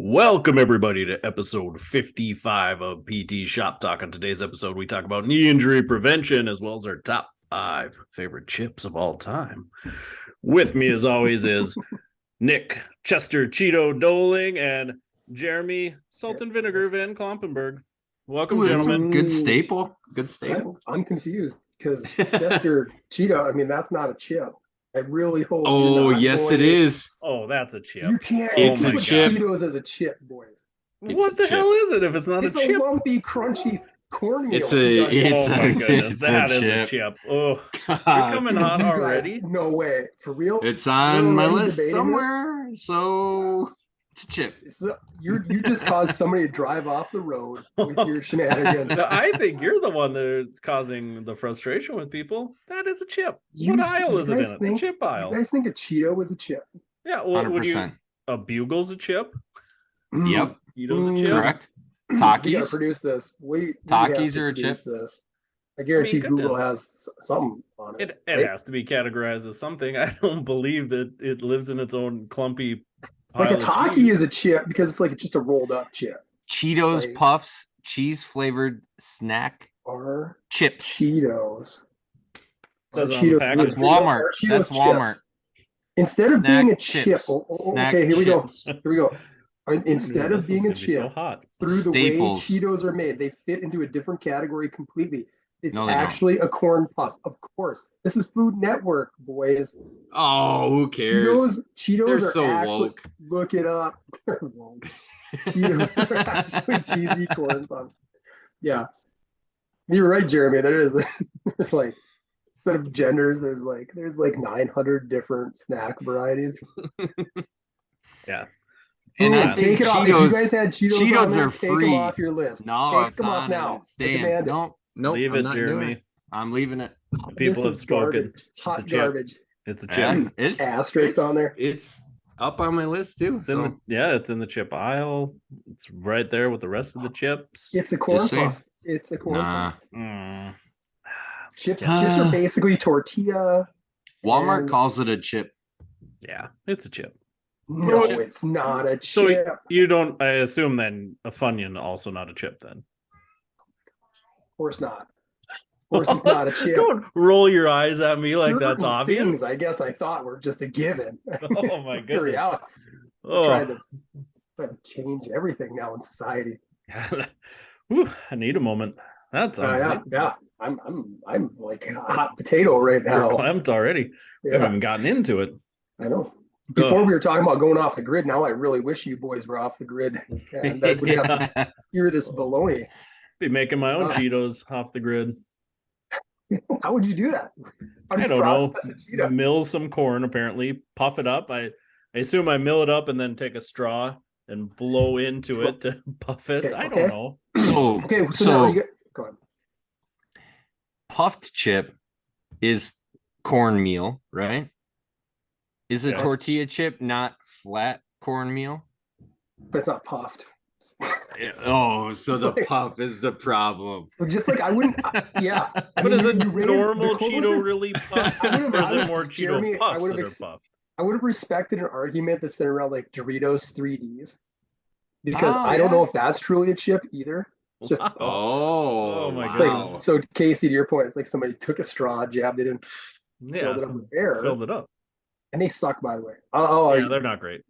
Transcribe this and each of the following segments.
Welcome, everybody, to episode 55 of PT Shop Talk. On today's episode, we talk about knee injury prevention as well as our top 5 favorite chips of all time. With me, as always, is Nick Chester Cheeto Doling and Jeremy Salt and Vinegar Van Klompenberg. Welcome, gentlemen. Good staple. Good staple. I'm confused because Chester Cheeto, I mean, that's not a chip. I really hope. Oh, yes, it is. Oh, that's a chip. You can't It's put a chip. Cheetos as a chip, boys. What the hell is it if it's not It's a chip? a lumpy, crunchy cornmeal. It's a- Oh my goodness, it's that a is a chip. chip. Oh, you're God, coming hot You guys- already. No way. For real? it's on my already list debating somewhere, so it's a chip. So you just caused somebody to drive off the road with your shenanigans. No, I think you're the one that's causing the frustration with people. That is a chip. You- What aisle is you it in guys it? The think- chip You aisle. guys think a Cheeto was a chip? Yeah, well, would you? 100%. A Bugle's a chip. Yep, Cheetos a Mm. chip. correct. We gotta Takis. produce this. We Takis have to are a chip. produce This. I guarantee Google goodness. has something on it. It right? has to be categorized as something. I don't believe that it lives in its own clumpy. Like a pile of Taki cheese. is a chip because it's like just a rolled up chip. Cheetos Right. Puffs, cheese flavored snack Or chips. Cheetos. Says Or it on the Cheetos- package. That's or Walmart. Cheetos That's chips. Walmart. Instead of Snack being a chips. chip, Snack okay, here we go. chips. Here we go. Instead This of being is a gonna be so chip, hot. through the Staples. way Cheetos are made, they fit into a different category completely. It's No, they don't. actually a corn puff, of course. This is Food Network, boys. Oh, who cares? Cheetos They're are so actually, woke. look it up. They're woke. Cheetos are actually cheesy corn puffs. Yeah. You're right, Jeremy. There is there's like instead of genders, there's like 900 different snack varieties. Yeah. And Ooh, I think take it off. If you Cheetos, guys had Cheetos, Cheetos on there, are take free. them off your list. No, take it's them off on now. it. It's staying. Demand it. Nope, Leave I'm it, not doing Jeremy. it. I'm leaving it. People This have is spoken. garbage. Hot a chip. garbage. It's a chip. Yeah, it's Asterisks on there. It's up on my list too. It's in So the, yeah, it's in the chip aisle. It's right there with the rest of the chips. It's a corn saying. puff. It's a corn nah. puff. Mm. Chips Ah. are basically tortilla. Walmart And- calls it a chip. Yeah, it's a chip. No, chip. it's not a So chip. you don't. I assume then a Funyun also not a chip then. Of course not. Of course, it's not a chip. Don't roll your eyes at me like that's Certain obvious. Things, I guess I thought were just a given. Oh my In goodness. reality, Oh. trying to change everything now in society. Whew, I need a moment. That's Yeah. I'm like a hot potato right now. verklempt already. We Yeah, haven't even gotten into it. I know. Before we were talking about going off the grid, now I really wish you boys were off the grid, and I would have to hear this baloney. Be making my own Ah. Cheetos off the grid. How would you do that? How do I you don't know. process a Cheeto? Mill some corn, apparently, puff it up. I assume I mill it up and then take a straw and blow into it to puff it. Okay, I okay. don't know. So Okay, so, so now you go ahead. puffed chip is cornmeal, right? Is a Yeah. tortilla chip not flat cornmeal? But it's not puffed. Oh, so the Like- puff is the problem. Just like I wouldn't. Yeah. I But mean, is a you raise normal the Cheeto closest- really puffed? I would've- Or is I it would've- more Cheeto Jeremy, I puffs would've that ex- are puffed? I would have respected an argument that centered around like Doritos 3Ds because Oh, I don't yeah. know if that's truly a chip either. It's just Wow. Oh, my it's like, goodness. so Casey, to your point, it's like somebody took a straw, jabbed it in, Yeah, filled it up with air, filled it up. and they suck. By the way, oh, Yeah, they're not great.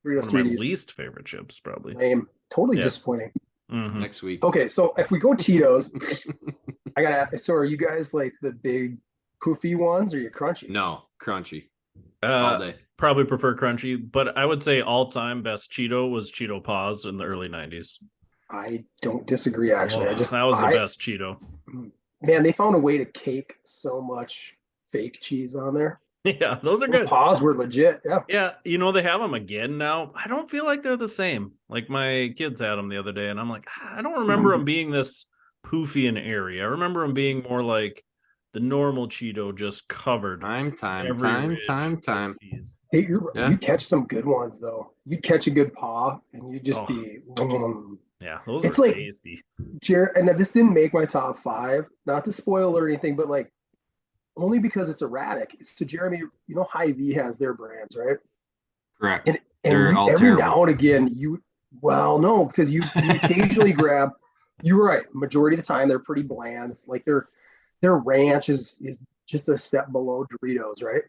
Doritos One of my 3Ds, least favorite chips, probably. lame, totally Yeah. disappointing. Mhm. next week. Okay, so if we go Cheetos, I gotta. So are you guys like the big poofy ones, or you crunchy? No, crunchy all day. Probably prefer crunchy, but I would say all-time best Cheeto was Cheeto Paws in the early 90s. I don't disagree. Actually, Oh, that was the best Cheeto. Man, they found a way to cake so much fake cheese on there. Yeah, those are Those good. paws were legit. Yeah. Yeah, they have them again now. I don't feel like they're the same. Like my kids had them the other day, and I'm like, I don't remember them being this poofy and airy. I remember them being more like the normal Cheeto, just covered. Time. every ridge with cheese. Hey, Yeah. you catch some good ones though. You'd catch a good paw, and you'd just Oh. be. Yeah, those It's are like- tasty. Jared, and this didn't make my top 5. Not to spoil or anything, but like only because it's erratic. So Jeremy, Hy-V has their brands, right? Correct. And They're all every terrible. now and again, you Well, no, because you occasionally grab. You're right. Majority of the time, they're pretty bland. It's like their ranch is just a step below Doritos, right?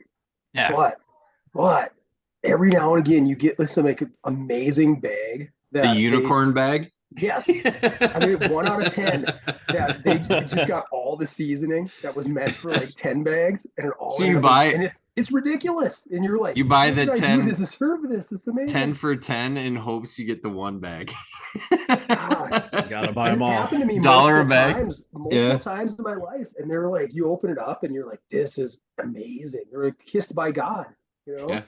Yeah. But every now and again, you get this like amazing bag The that unicorn bag. yes, I mean 1 out of 10 that they just got all the seasoning that was meant for like 10 bags, and it all So you ended up buy and it's ridiculous, and you're like, you buy what the did I do 10 to deserve this? It's amazing. 10 for 10 in hopes you get the one bag. Gotta buy And them it's all. happened to me Dollar a multiple bag. multiple times in my life, and they're like, you open it up, and you're like, this is amazing. They're like, kissed by God, you know. Yeah.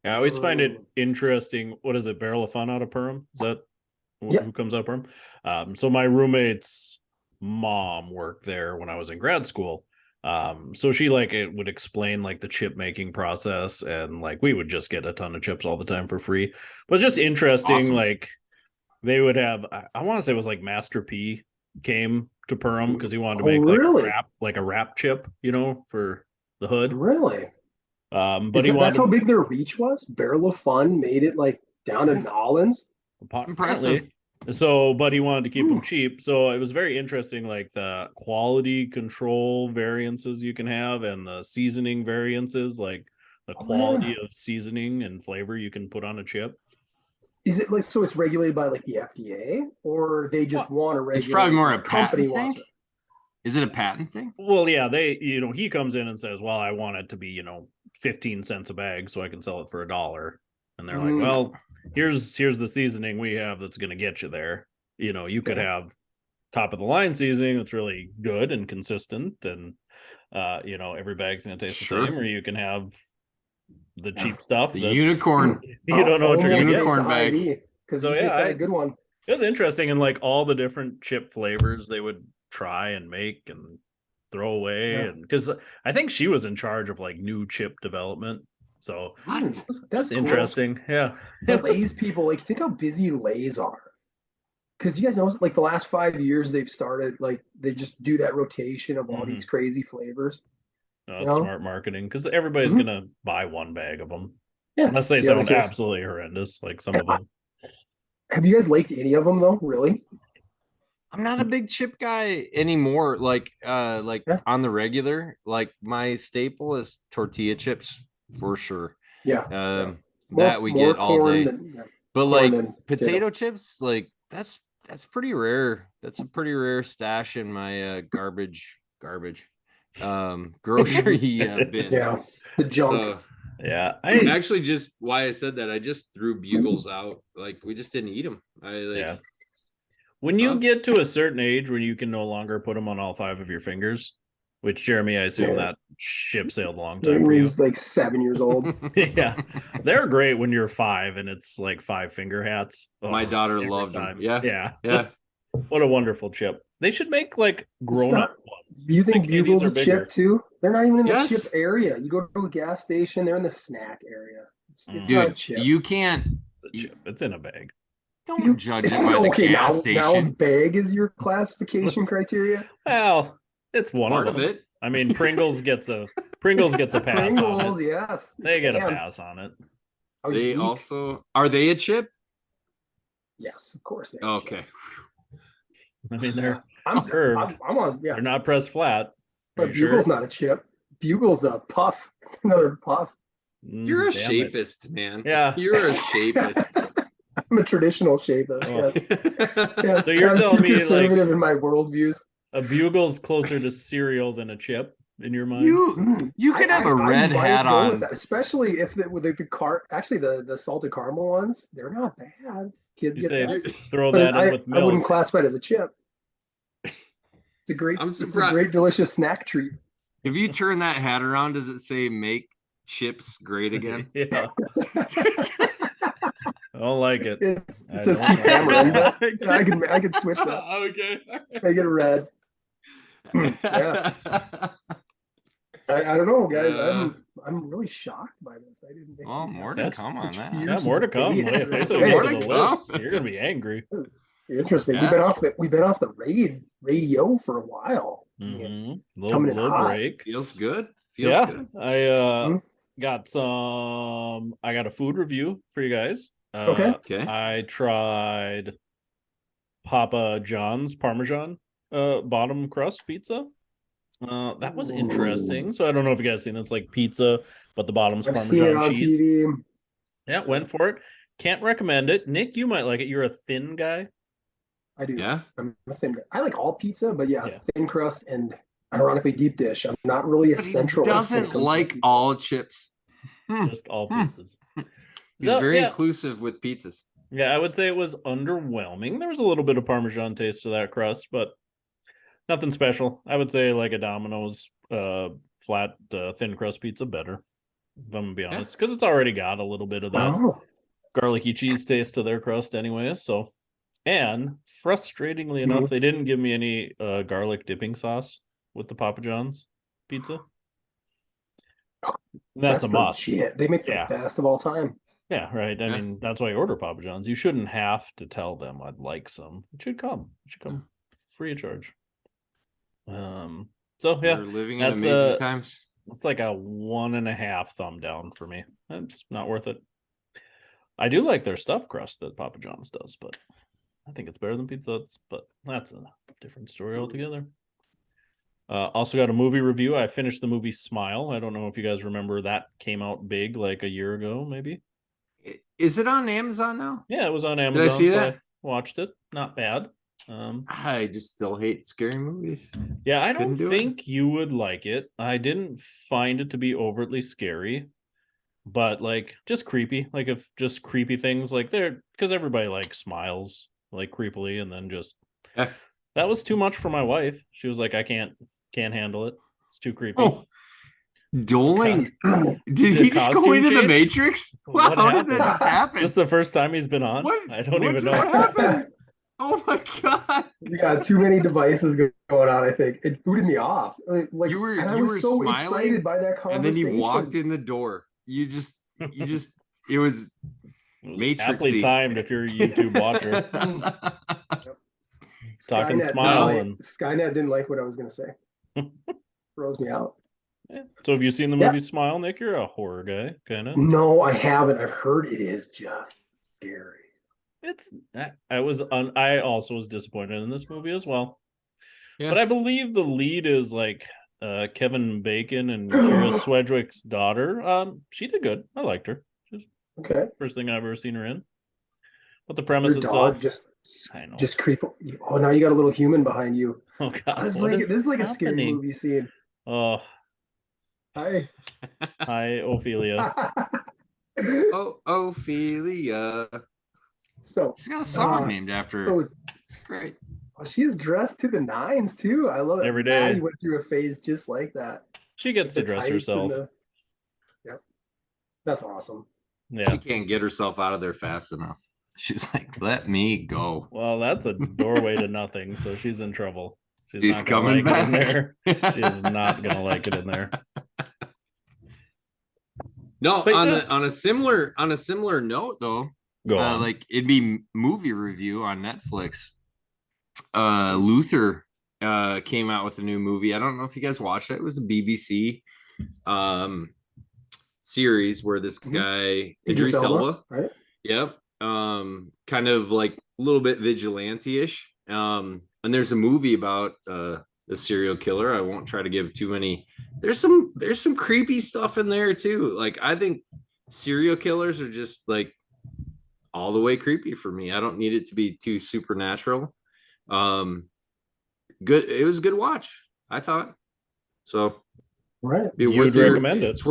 Yeah, I always find it interesting. What is it? Barrel of Fun out of Perham? Is that who comes out of Perham? So my roommate's mom worked there when I was in grad school. So she like it would explain like the chip making process, and like we would just get a ton of chips all the time for free. But it's just interesting. Awesome. Like they would have, I want to say it was like Master P came to Perham because he wanted to make really? like a wrap chip, for the hood. Really? But he wanted that's how big their reach was. Barrel of Fun made it like down to Nollins. Impressive. So, but he wanted to keep them cheap. So it was very interesting, like the quality control variances you can have and the seasoning variances, like the quality of seasoning and flavor you can put on a chip. Is it like so? It's regulated by like the FDA, or they just want to regulate? It's probably more a company patent thing. Is it a patent thing? Well, yeah, he comes in and says, "Well, I want it to be 15 cents a bag, so I can sell it for $1." And they're like, "Well, here's the seasoning we have that's going to get you there. You could have top of the line seasoning that's really good and consistent, and every bag's going to taste the same, or you can have the cheap stuff, the unicorn. You don't know what you're going to get. Unicorn bags. Because so yeah, a good one. It was interesting, and like all the different chip flavors they would try and make and throw away, and because I think she was in charge of like new chip development. So that's cool. Interesting. Yeah. The Lay's people, like, think how busy Lay's are. Because you guys know, like the last 5 years they've started, like they just do that rotation of all these crazy flavors. That's smart marketing, because everybody's gonna buy one bag of them, unless they sound absolutely horrendous, like some of them. Have you guys liked any of them though? Really? I'm not a big chip guy anymore. Like on the regular, like my staple is tortilla chips for sure. Yeah. That we get all day. But like potato chips, like that's pretty rare. That's a pretty rare stash in my garbage grocery bin. Yeah, the junk. Yeah, I actually just why I said that I just threw Bugles out. Like we just didn't eat them. When you get to a certain age when you can no longer put them on all 5 of your fingers, which Jeremy, I assume that ship sailed a long time for you. He's like 7 years old. Yeah, they're great when you're 5 and it's like 5 finger hats. My daughter loved them. Yeah. What a wonderful chip. They should make like grown-up ones. Do you think Bugle's a chip too? They're not even in the chip area. You go to a gas station, they're in the snack area. It's not a chip. You can't. It's a chip. It's in a bag. Don't judge it by the gas station. Now bag is your classification criteria? Well, it's one part of it. I mean, Pringles gets a pass. Pringles, on it. Yes. They get a pass on it. They also are they a chip? Yes, of course they are. Okay. I mean, they're curved. I'm on. Yeah, they're not pressed flat. But Bugle's not a chip. Bugle's a puff. It's another puff. You're a shapist, man. Yeah, you're a shapist. I'm a traditional shapist. Oh. Yeah. So you're telling me conservative in my worldviews. A Bugle's closer to cereal than a chip in your mind? You could have a red hat on, with that, especially if the salted caramel ones, they're not bad. Kids you get that. Throw that in with milk. I wouldn't classify it as a chip. It's a great, delicious snack treat. If you turn that hat around, does it say "Make chips great again"? Yeah. I don't like it. It says keep hammering, but I can switch that. Okay. Make it red. Yeah. I don't know, guys. I'm really shocked by this. I didn't think. Well, more to come on that. Yeah, more to come. Wait till we get to the list. You're gonna be angry. Interesting. Yeah. We've been off the radio for a while. Mm-hmm. Coming in little hot. break. Feels good. Good. I got a food review for you guys. Okay. I tried Papa Johns Parmesan bottom crust pizza. That was interesting. So I don't know if you guys seen it. It's like pizza, but the bottom's I've seen it Parmesan on cheese. TV. Yeah, went for it. Can't recommend it. Nick, you might like it. You're a thin guy. I do. Yeah. I'm a thin guy. I like all pizza, but yeah, Yeah. thin crust and ironically deep dish. I'm not really a But he centralist when it doesn't comes to like pizza. all chips. Just all pizzas. He's So, very yeah. inclusive with pizzas. Yeah, I would say it was underwhelming. There was a little bit of Parmesan taste to that crust, but nothing special. I would say like a Domino's flat thin crust pizza better, if I'm gonna be honest, because it's already got a little bit of that Oh, garlicky cheese taste to their crust anyway. So, and frustratingly enough, they didn't give me any garlic dipping sauce with the Papa John's pizza. That's a must. legit. They make the Yeah. best of all time. Yeah, right. I Yeah. mean, that's why I order Papa John's. You shouldn't have to tell them I'd like some. It should come. It should come free of charge. So yeah, We're living in that's amazing times. it's like a 1.5 thumb down for me. It's not worth it. I do like their stuffed crust that Papa John's does, but I think it's better than Pizza Hut's, but that's a different story altogether. Also got a movie review. I finished the movie Smile. I don't know if you guys remember that came out big like a year ago, maybe. Is it on Amazon now? Yeah, it was on Amazon. Did I see so that? I watched it. Not bad. I just still hate scary movies. Yeah, I don't Couldn't do it. think you would like it. I didn't find it to be overtly scary, but like just creepy. Like if just creepy things like there, because everybody like smiles like creepily, and then just Yeah. that was too much for my wife. She was like, I can't handle it. It's too creepy. Oh, Doling. Did Did he just go costume into the change? Matrix? What Wow, how did that happened? just happen? Just the first time he's been on. What? I don't What even just know. happened? Oh my god! You got too many devices going on. I think it booted me off. Like You were and I you was were so smiling, excited by that and then conversation. you walked in the door. You just it was It was aptly Matrixy. timed if you're a YouTube watcher. Talking Skynet Smile didn't and Skynet didn't like what I was going to say. Throws me out. yeah. So have you seen the Yeah. movie Smile, Nick? You're a horror guy, kind of. No, I haven't. I've heard it is just scary. It's I also was disappointed in this movie as well. Yeah. But I believe the lead is like Kevin Bacon and Kira Swedwick's daughter. She did good. I liked her. She's Okay. the first thing I've ever seen her in. But the premise Your itself, dog I know. just creep. Oh, now you got a little human behind you. Oh god, This what is like a scary happening? movie scene. Oh, Hi. hi, Ophelia. Oh, Ophelia. So She's got a song Uh, named after her. so It's great. she is dressed to the nines too. I love it. Every day. Maddie went through a phase just like that. She gets to The dress tights and herself. Yep. That's awesome. Yeah. She can't get herself out of there fast enough. She's like, let me go. Well, that's a doorway to nothing, so she's in trouble. She's not gonna coming like it in back. there. She is not gonna like it in there. No, But on yeah. a similar note though, Go on. like it'd be movie review on Netflix. Luther came out with a new movie. I don't know if you guys watched it. It was a BBC series where this guy Idris Elba, right? yep, kind of like a little bit vigilante-ish. And there's a movie about the serial killer. I won't try to give too many. There's some creepy stuff in there too. Like I think serial killers are just like all the way creepy for me. I don't need it to be too supernatural. Good. It was a good watch, I thought. So Right. You'd recommend it. It's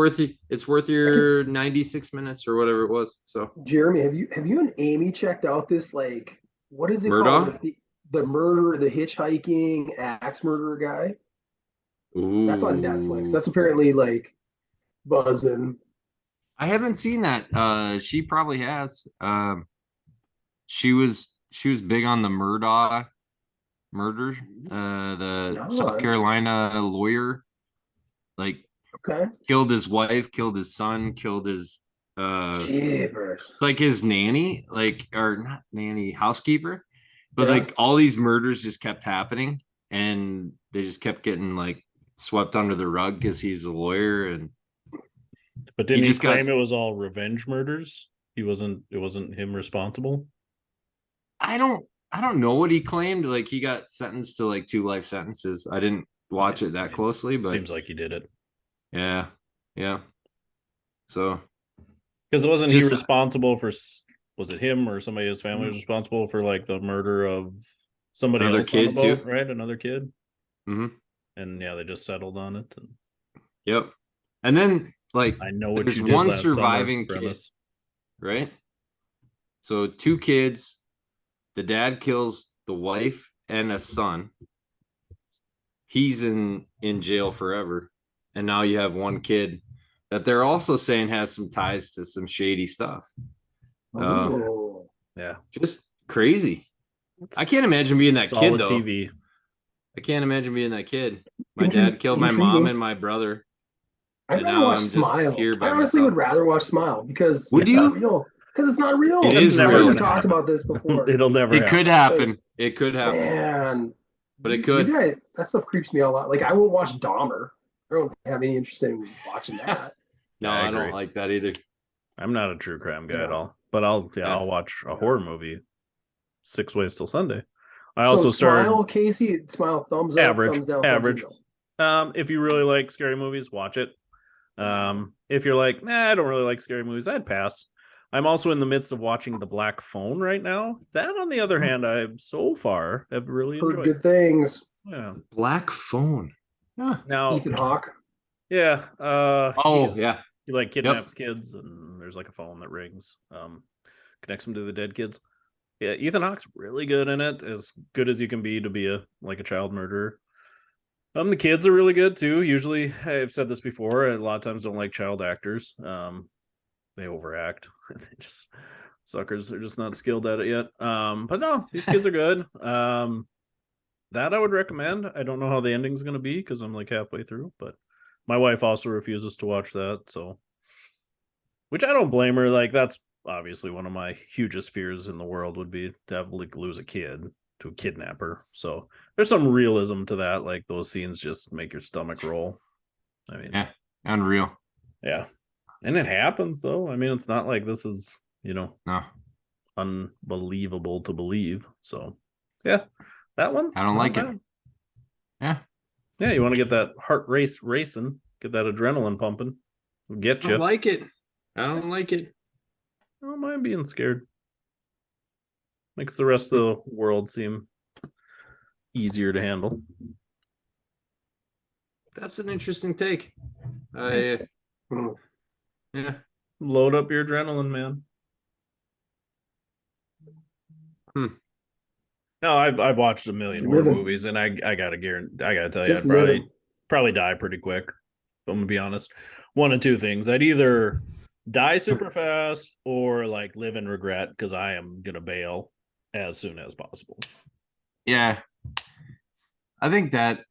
worth your 96 minutes or whatever it was. So Jeremy, have you and Amy checked out this like what is it Murdaugh? called? The murder, the hitchhiking axe murderer guy. That's on Netflix. That's apparently like buzzing. I haven't seen that. She probably has. She was big on the Murdaugh murder. The No. South Carolina lawyer, like Okay. killed his wife, killed his son, killed his Jeepers. like his nanny, like or not nanny, housekeeper. But Yeah. like all these murders just kept happening, and they just kept getting like swept under the rug because he's a lawyer. And But didn't he just got- claim it was all revenge murders? It wasn't him responsible. I don't know what he claimed. Like he got sentenced to like 2 life sentences. I didn't watch it that closely, but seems like he did it. yeah. So because wasn't he responsible for? Was it him or somebody in his family was responsible for like the murder of somebody another else kid on the boat, too, right? Another kid. Mm-hmm. And yeah, they just settled on it. And yep. And then like I know what there's you did one last surviving summer, kid, right? So 2 kids. The dad kills the wife and a son. He's in jail forever. And now you have one kid that they're also saying has some ties to some shady stuff. Yeah. Just crazy. I can't imagine being that kid, though. TV. I can't imagine being that kid. My dad killed my mom and my brother. I'd rather watch Smile. I honestly would rather watch Smile because would you? Because it's not real. It is real. real. We talked about this before. It'll never. It could happen. It could happen. Man, but it could. That stuff creeps me out a lot. Like I won't watch Dahmer. I don't have any interest in watching that. No, I don't like that either. I'm not a true crime guy at all, but I'll watch a horror movie. 6 Ways Till Sunday. I also started Smile, Casey. Smile, thumbs up, average, thumbs down, average. Thumbs down. If you really like scary movies, watch it. If you're like, I don't really like scary movies, I'd pass. I'm also in the midst of watching The Black Phone right now. That, on the other hand, I so far have really enjoyed. Good things. Yeah. Black Phone. Yeah. Now, Ethan Hawke. Yeah. Yeah. He like kidnaps kids, and there's like a phone that rings. Connects them to the dead kids. Yeah, Ethan Hawke's really good in it, as good as you can be to be a child murderer. The kids are really good too. Usually, I've said this before, a lot of times don't like child actors. They overact. They just suckers are just not skilled at it yet. But no, these kids are good. That I would recommend. I don't know how the ending's going to be because I'm like halfway through, but my wife also refuses to watch that. So, which I don't blame her. Like that's obviously one of my hugest fears in the world would be to have like lose a kid to a kidnapper. So there's some realism to that. Like those scenes just make your stomach roll. I mean, yeah, unreal. Yeah. And it happens though. I mean, it's not like this is, no, unbelievable to believe. So yeah, that one. I don't like it. Yeah. Yeah. You want to get that heart racing, get that adrenaline pumping. Get you. I don't like it. I don't like it. I don't mind being scared. Makes the rest of the world seem easier to handle. That's an interesting take. Yeah. Load up your adrenaline, man. No, I've watched a million horror movies, and I gotta tell you, I'd probably die pretty quick. I'm gonna be honest. One of two things: I'd either die super fast or like live in regret because I am gonna bail as soon as possible. Yeah, I think that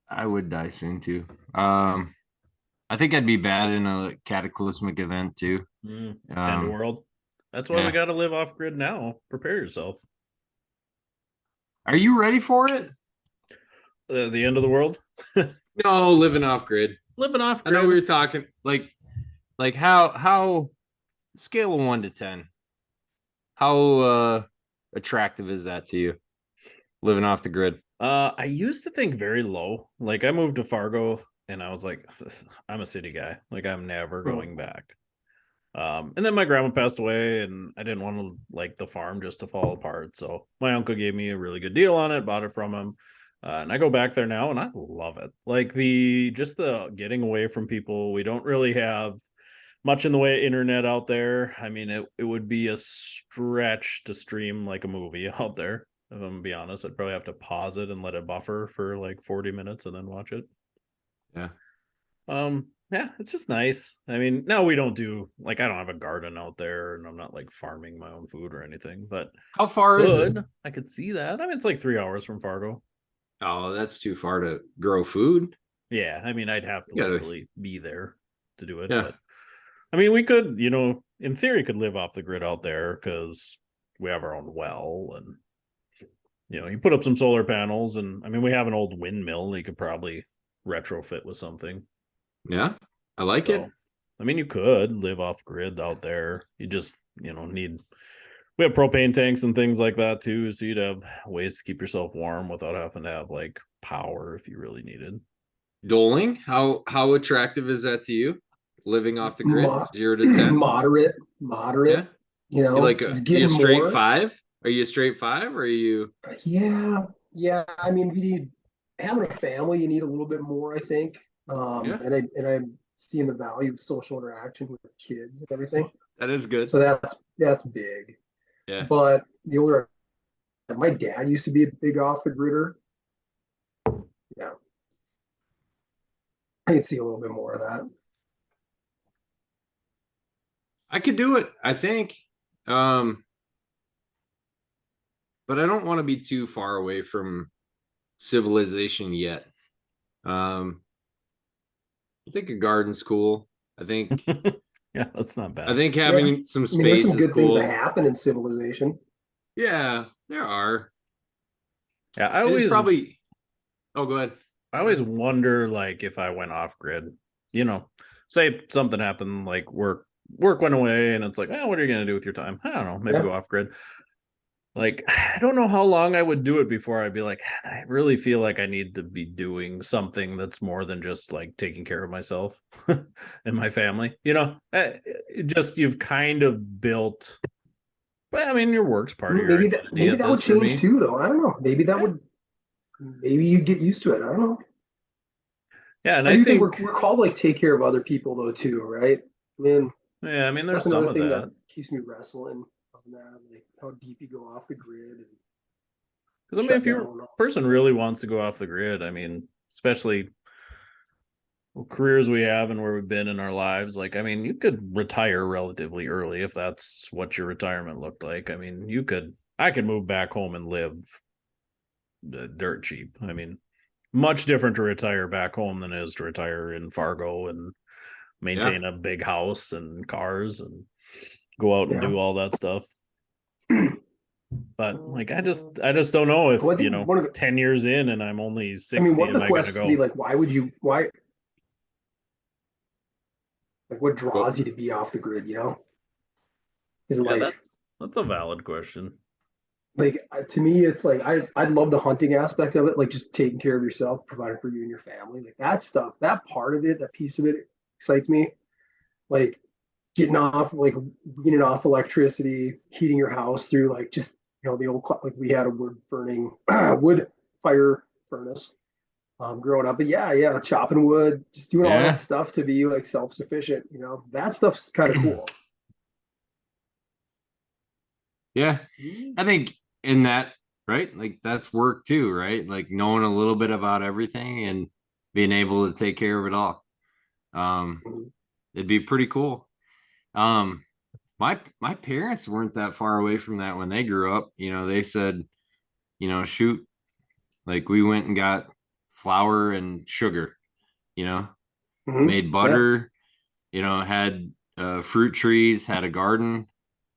I would die soon too. I think I'd be bad in a cataclysmic event too. End of world. That's why we got to live off grid now. Prepare yourself. Are you ready for it? The end of the world? No, living off grid. Living off grid. I know we were talking like how scale of 1 to 10. How attractive is that to you? Living off the grid. I used to think very low. Like I moved to Fargo and I was like, I'm a city guy. Like I'm never going back. And then my grandma passed away and I didn't want to like the farm just to fall apart. So my uncle gave me a really good deal on it, bought it from him. And I go back there now and I love it. Like the getting away from people. We don't really have much in the way of internet out there. I mean, it would be a stretch to stream like a movie out there. If I'm gonna be honest, I'd probably have to pause it and let it buffer for like 40 minutes and then watch it. Yeah. Yeah, it's just nice. I mean, now we don't do like I don't have a garden out there and I'm not like farming my own food or anything, but how far is it? I could see that. I mean, it's like 3 hours from Fargo. Oh, that's too far to grow food. Yeah, I mean, I'd have to literally be there to do it. Yeah. But I mean, we could, in theory, could live off the grid out there because we have our own well and you put up some solar panels and I mean, we have an old windmill you could probably retrofit with something. Yeah, I like it. I mean, you could live off grid out there. You just need. We have propane tanks and things like that too, so you'd have ways to keep yourself warm without having to have like power if you really needed. Doling, how attractive is that to you? Living off the grid, Mo- 0 to 10. Moderate. Yeah, You know, you like it's you getting a straight more. 5? Are you a straight 5 or are you? Yeah. I mean, you need having a family. You need a little bit more, I think. Yeah, And I'm seeing the value of social interaction with kids and everything. that is good. So that's big. Yeah, But the older my dad used to be a big off the gridder. Yeah, I can see a little bit more of that. I could do it, I think. But I don't want to be too far away from civilization yet. I think a garden's cool. I think Yeah, that's not bad. I think Yeah, having some I mean, there's space some is good things that cool. happen in civilization. Yeah, there are. Yeah, It's probably. Oh, go ahead. I always wonder, like, if I went off grid, say something happened, like work went away, and it's like, what are you gonna do with your time? I don't know, maybe Yeah. go off grid. Like, I don't know how long I would do it before I'd be like, I really feel like I need to be doing something that's more than just like taking care of myself and my family. You've kind of built. But I mean, your work's part of your identity Maybe at that would this for change me. too, though. I don't know. Maybe that Yeah. would. Maybe you get used to it. I don't know. Yeah, and I I do think think, we're called like take care of other people though too, right? I mean, yeah, I mean, there's that's some another of thing that. that keeps me wrestling on that, like how deep you go off the grid and Because I mean, shut if your down. person really wants to go off the grid, I mean, especially careers we have and where we've been in our lives, like, I mean, you could retire relatively early if that's what your retirement looked like. I mean, I could move back home and live dirt cheap. I mean, much different to retire back home than it is to retire in Fargo and maintain a big house and cars and go out and do all that stuff. But like, I just don't know if, Well, I think one of the, 10 years in and I'm only I 60, mean, one of am the I going to questions would be go? like, like, what draws you to be off the grid? Is it Yeah, like, that's a valid question. like to me, it's like I love the hunting aspect of it, like just taking care of yourself, providing for you and your family, like that stuff, that part of it, that piece of it excites me. Like getting off electricity, heating your house through like just the old like we had a wood burning wood fire furnace growing up. But yeah, chopping wood, just doing all that stuff to be like self-sufficient. That stuff's kind of cool. Yeah, I think in that, right? Like that's work too, right? Like knowing a little bit about everything and being able to take care of it all. It'd be pretty cool. My parents weren't that far away from that when they grew up. They said, shoot, like we went and got flour and sugar, made butter, had fruit trees, had a garden,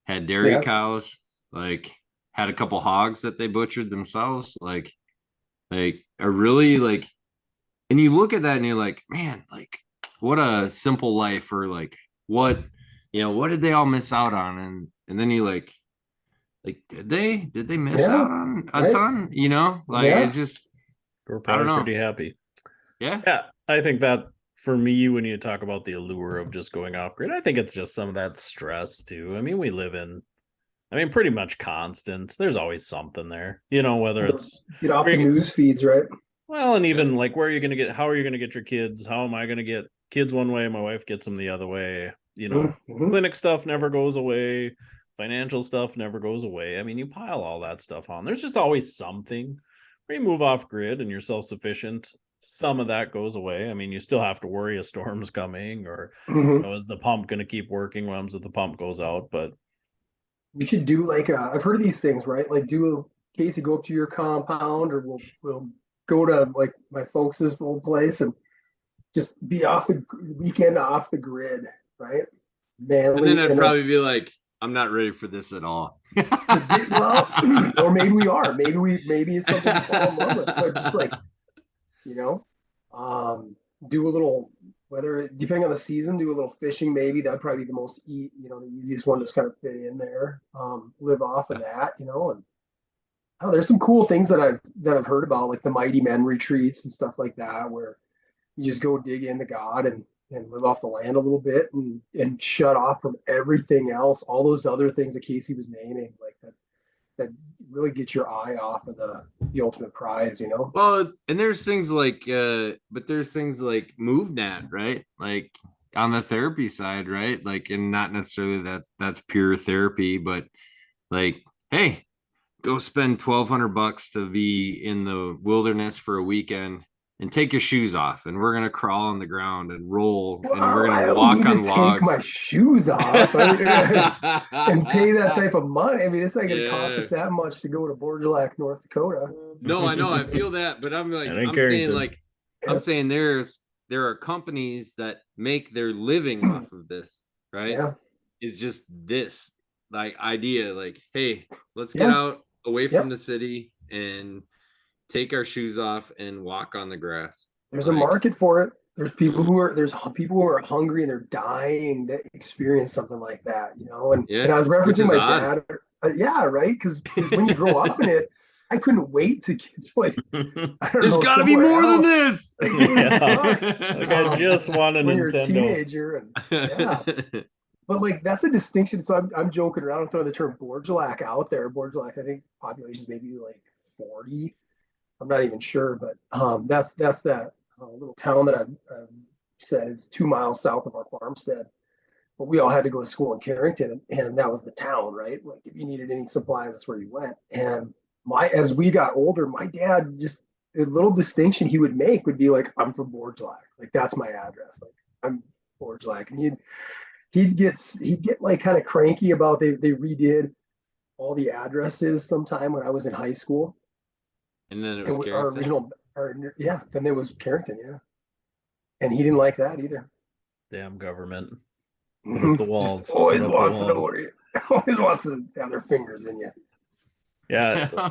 had dairy cows, like had a couple hogs that they butchered themselves. Like a really like, and you look at that and you're like, man, like what a simple life, or like what did they all miss out on? And then you like did they miss out on a ton? It's just, We're I don't probably know. pretty happy. Yeah. I think that for me, when you talk about the allure of just going off grid, I think it's just some of that stress too. I mean, we live in, pretty much constant. There's always something there, whether it's get off the news feeds, right? Well, and even like, how are you going to get your kids? How am I going to get kids one way? My wife gets them the other way. Clinic stuff never goes away. Financial stuff never goes away. I mean, you pile all that stuff on. There's just always something. Where you move off grid and you're self-sufficient, some of that goes away. I mean, you still have to worry a storm's coming, or is the pump going to keep working when the pump goes out? But we should do like I've heard of these things, right? Like do a Casey, go up to your compound, or we'll go to like my folks' old place and just be off the weekend off the grid, right? Manly, and then I'd probably be like, I'm not ready for this at all. well, or maybe we are. Maybe it's something to fall in love with, but just like do a little whether depending on the season, do a little fishing, maybe that'd probably be the most the easiest one to just kind of fit in there. Live off of that, and oh, there's some cool things that I've heard about, like the Mighty Men retreats and stuff like that, where you just go dig into God and live off the land a little bit and shut off from everything else, all those other things that Casey was naming, like that really get your eye off of the ultimate prize, Well, and there's things like but there's things like MoveNat, right? Like on the therapy side, right? Like, and not necessarily that's pure therapy, but like, hey, go spend $1,200 to be in the wilderness for a weekend and take your shoes off, and we're gonna crawl on the ground and roll, and we're I gonna don't walk need on to logs. take my shoes off and pay that type of money. I mean, it's not going to cost us that much to go to Borgelac, North Dakota. No, I know, I feel that, but I'm like, And in I'm saying Carrington. like, I'm saying there are companies that make their living off of this, right? Yeah. It's just this like idea, like, hey, let's get Yeah. out away Yep. from the city and take our shoes off and walk on the grass. There's a market for it. There's people who are hungry and they're dying to experience something like that, And I was referencing my dad. Yeah, right. Because when you grow up in it, I couldn't wait to get to like, I don't There's know, got to be somewhere more than else. this. Like I just want a when Nintendo. you're a teenager, and yeah. But like that's a distinction. So I'm joking around and throwing the term Borgelac out there. Borgelac, I think population is maybe like 40. I'm not even sure, but that's that little town that I've said is 2 miles south of our farmstead. But we all had to go to school in Carrington, and that was the town, right? Like if you needed any supplies, that's where you went. And as we got older, my dad just a little distinction he would make would be like, I'm from Borgelac, like that's my address, like I'm Borgelac, and he'd get like kind of cranky about they redid all the addresses sometime when I was in high school. And then it was Carrington. Then there was Carrington, yeah. And he didn't like that either. Damn government. Put up the walls. Just always wants to know where you always wants to have their fingers in you. Yeah.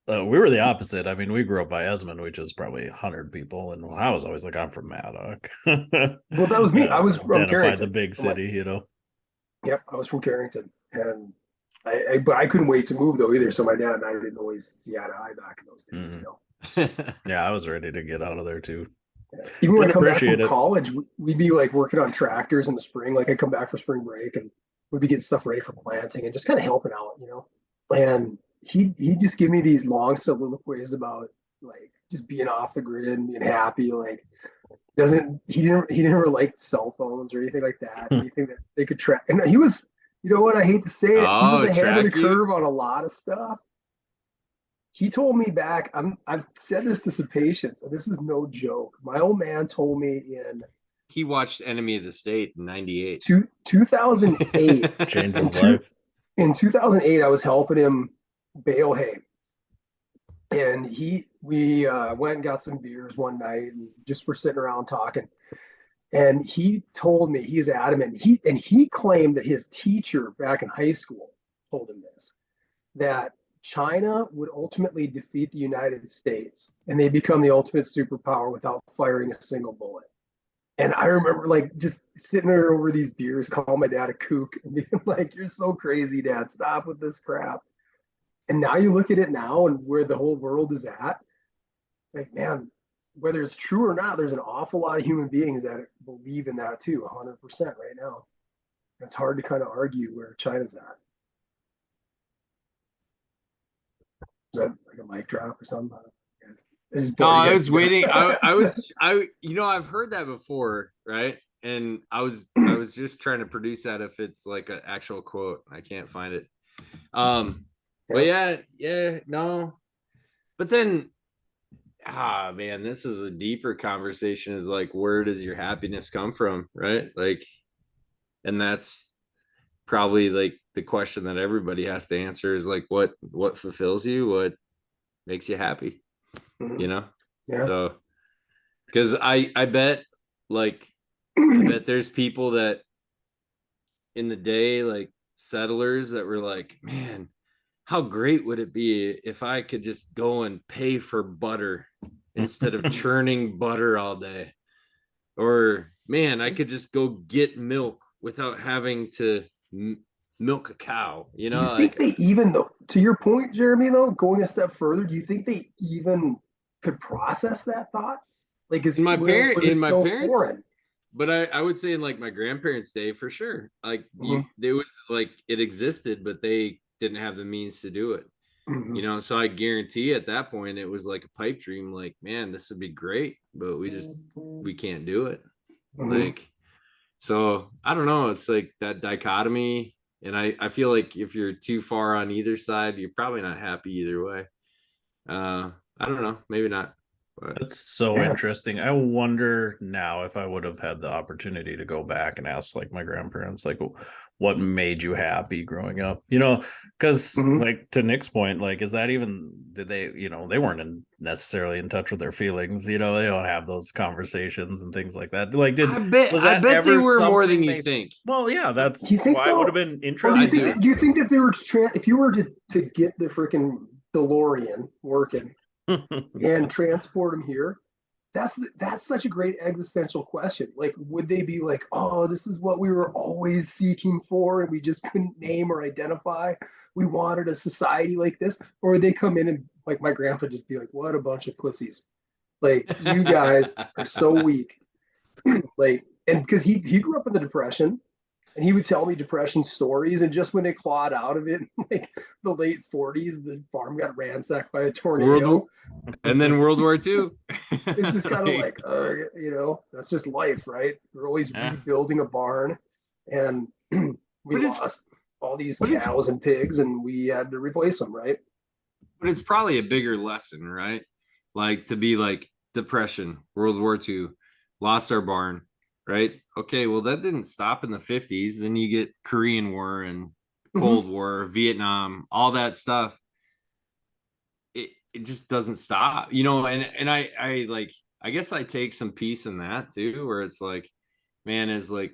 We were the opposite. I mean, we grew up by Esmond, which is probably 100 people, and I was always like, I'm from Maddock. Well, that was me. I was from Carrington, the big city, Yep, I was from Carrington, and but I couldn't wait to move though either. So my dad and I didn't always see eye to eye back in those days. Yeah, I was ready to get out of there too. Yeah. Even when I come back from college, we'd be like working on tractors in the spring. Like I'd come back for spring break and we'd be getting stuff ready for planting and just kind of helping out, And he'd just give me these long soliloquies about like just being off the grid and being happy. Like he never liked cell phones or anything like that. Anything that they could track. And he was, you know what, I hate to say it, he was ahead of the curve on a lot of stuff. He told me back, I've said this to some patients, and this is no joke. My old man told me he watched Enemy of the State in 98. 2008. Changed his life. In 2008, I was helping him bale hay. And we went and got some beers one night and just were sitting around talking. And he told me, he's adamant, he claimed that his teacher back in high school told him this, that China would ultimately defeat the United States and they become the ultimate superpower without firing a single bullet. And I remember like just sitting there over these beers, calling my dad a kook and being like, you're so crazy, Dad, stop with this crap. And now you look at it now and where the whole world is at, like, man, whether it's true or not, there's an awful lot of human beings that believe in that too, 100% right now. It's hard to kind of argue where China's at. Is that like a mic drop or something? No, I was waiting. I've heard that before, right? And I was just trying to produce that if it's like an actual quote. I can't find it. But no. But then, man, this is a deeper conversation. Is like, where does your happiness come from, right? Like, and that's probably like the question that everybody has to answer is like, what fulfills you, what makes you happy, Yeah. So because I bet there's people that in the day, like settlers, that were like, man, how great would it be if I could just go and pay for butter instead of churning butter all day. Or man, I could just go get milk without having to milk a cow. You Do know, you think like they even though to your point, Jeremy, though, going a step further, do you think they even could process that thought? Like in my parent, was in it my so parents, foreign? but I would say in like my grandparents' day for sure. Like Mhm, there was like it existed, but they didn't have the means to do it. mhm, You know, so I guarantee at that point it was like a pipe dream. Like, man, this would be great, but we can't do it. mhm. Like, so I don't know. It's like that dichotomy. And I feel like if you're too far on either side, you're probably not happy either way. I don't know, maybe not. But That's so Yeah. interesting. I wonder now if I would have had the opportunity to go back and ask like my grandparents, like, what made you happy growing up? Because Mhm. like to Nick's point, like, is that even, did they, they weren't necessarily in touch with their feelings, they don't have those conversations and things like that. Like, was I that bet they ever were more than something you they, think. well, yeah, Do you that's think why it would have so? been Or do I you interesting think to do. that, do you ask think that they were if you were to get the freaking DeLorean working them. and transport them here, that's such a great existential question. Like, would they be like, oh, this is what we were always seeking for and we just couldn't name or identify? We wanted a society like this. Or would they come in and like my grandpa just be like, what a bunch of pussies. Like, you guys are so weak. Like, and because he grew up in the Depression, and he would tell me depression stories. And just when they clawed out of it, like the late 40s, the farm got ransacked by a World tornado. and then World War II. It's just kind of Like, like, that's just life, right? We're always yeah. rebuilding a barn, and we But it's lost all these but it's cows and pigs, and we had to replace them, right? but it's probably a bigger lesson, right? Like to be like depression, World War II, lost our barn, right? Okay, well that didn't stop in the 50s. Then you get Korean War and Mm-hmm. Cold War, Vietnam, all that stuff. It just doesn't stop, and I like I guess I take some peace in that too, where it's like, man, as like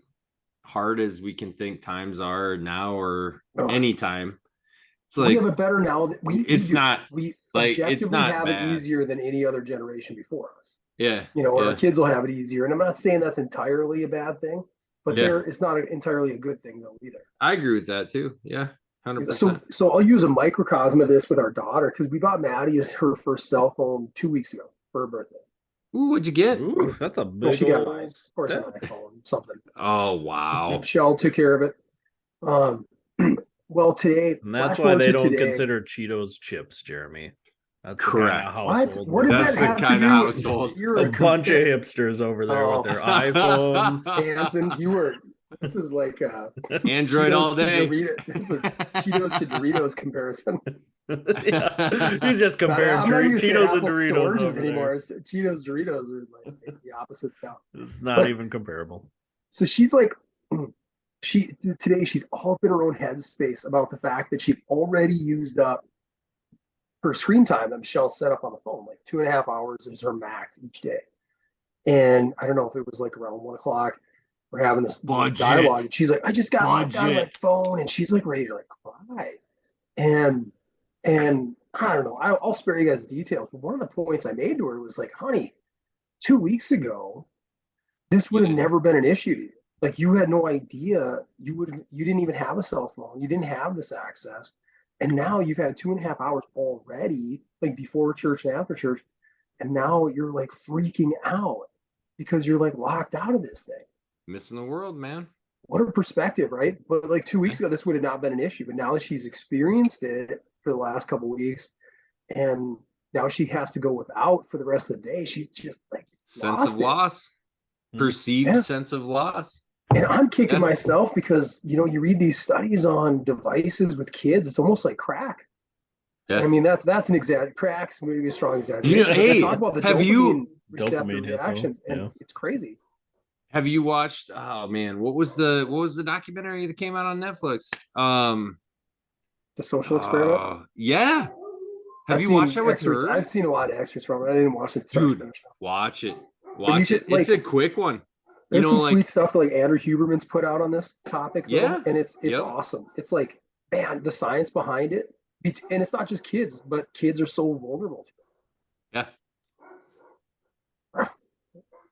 hard as we can think times are now or Oh, anytime, it's we have like it better now that we it's do. not We it's objectively not have it bad. easier than any other generation before us. Yeah, Or our yeah, kids will have it easier. And I'm not saying that's entirely a bad thing, but yeah. it's not entirely a good thing though either. I agree with that too. Yeah, So 100%. so I'll use a microcosm of this with our daughter because we bought Maddie as her first cell phone 2 weeks ago for her birthday. Ooh, what'd you get? Ooh, that's a Well, big she got mine, old of course, an step. iPhone, something. Oh wow. Shell took care of it. Um, well, today, And that's flash why forward they to don't today. consider Cheetos chips, Jeremy. That's the kind of Correct. household What we're does that That's the talking. have to kind of do? household. You're A a bunch of hipsters over there with Oh, their iPhones. Hanson, this is like Android all Cheetos to day. Doritos. This is a Cheetos to Doritos comparison. Yeah, he's just comparing I'm not even gonna say Cheetos and apples to Doritos oranges over there. anymore. It's Cheetos, Doritos are like the opposites now. It's not But even comparable. so she's like, she's all up in her own headspace about the fact that she already used up her screen time that Michelle set up on the phone. Like 2.5 hours is her max each day. And I don't know if it was like around 1 o'clock. We're having this dialogue, and she's like, "I just got locked out of my phone," and she's like ready to like cry. And I don't know. I'll spare you guys the details. But one of the points I made to her was like, "Honey, 2 weeks ago, this You would have didn't. never been an issue to you. Like you had no idea you didn't even have a cell phone. You didn't have this access, and now you've had 2.5 hours already, like before church and after church, and now you're like freaking out because you're like locked out of this thing." Missing the world, man. What a perspective, right? But like two Yeah. weeks ago, this would have not been an issue. But now that she's experienced it for the last couple of weeks, and now she has to go without for the rest of the day, she's just like Sense of lost it. loss. Perceived Yeah. sense of loss. And I'm kicking Yeah. myself because you read these studies on devices with kids. It's almost like crack. Yeah. I mean that's an cracks maybe a strong exaggeration. But hey, they talk about the have dopamine you receptor Dopamine hit, though. reactions, and Yeah. it's crazy. have you watched? Oh man, what was the documentary that came out on Netflix? The social experiment. Yeah. Have you watched that with her? I've seen a lot of extras from it. I didn't watch it start to Dude, finish. watch it. But you Watch should, it. It's a quick one. There's some like sweet stuff that like Andrew Huberman's put out on this topic, though, Yeah. and it's Yep. awesome. It's like, man, the science behind it, and it's not just kids, but kids are so vulnerable. Yeah.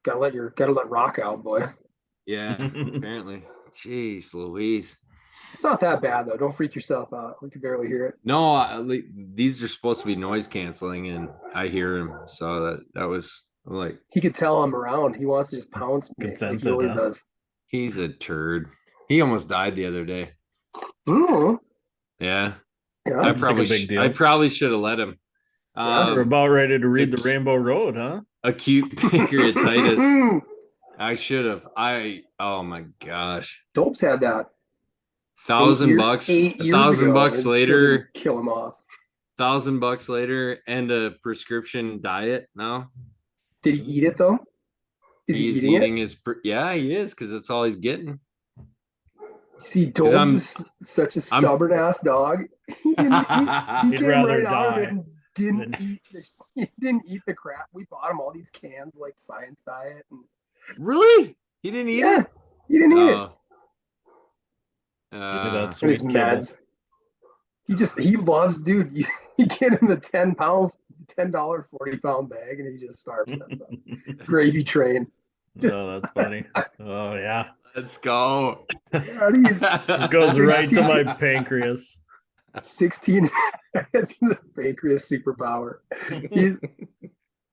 gotta let rock out, boy. Yeah, apparently. Jeez Louise. It's not that bad though. Don't freak yourself out. We can barely hear it. No, these are supposed to be noise canceling, and I hear him. So that was like, He could tell I'm around. He wants to just pounce me Could like sense he it, always huh? does. he's a turd. He almost died the other day. Mm, Yeah. yeah. I Seems like a big deal. probably should have let him. You're about ready to read the ac- Rainbow Road, huh? Acute pancreatitis. I should have. Oh my gosh. Dopes had that $1,000. 8 years ago, $1,000 and it still later. didn't kill him off. $1,000 later, and a prescription diet now. Did he eat it though? Is he He's eating eating it? his. Yeah, he is, because that's all he's getting. See, 'Cause Dopes is such a stubborn ass dog. He came He'd rather right out of it die and didn't than- eat. He didn't eat the crap. We bought him all these cans like Science Diet, and Really? He didn't eat yeah, it? he didn't eat it. Oh. Give me that And sweet his kibble. meds. He loves, dude. You get him the $10, $40 bag, and he just starves that stuff. Gravy train. Oh, that's funny. Oh yeah, Let's go. God, he's this goes right to 16 my pancreas. 16. It's the pancreas superpower.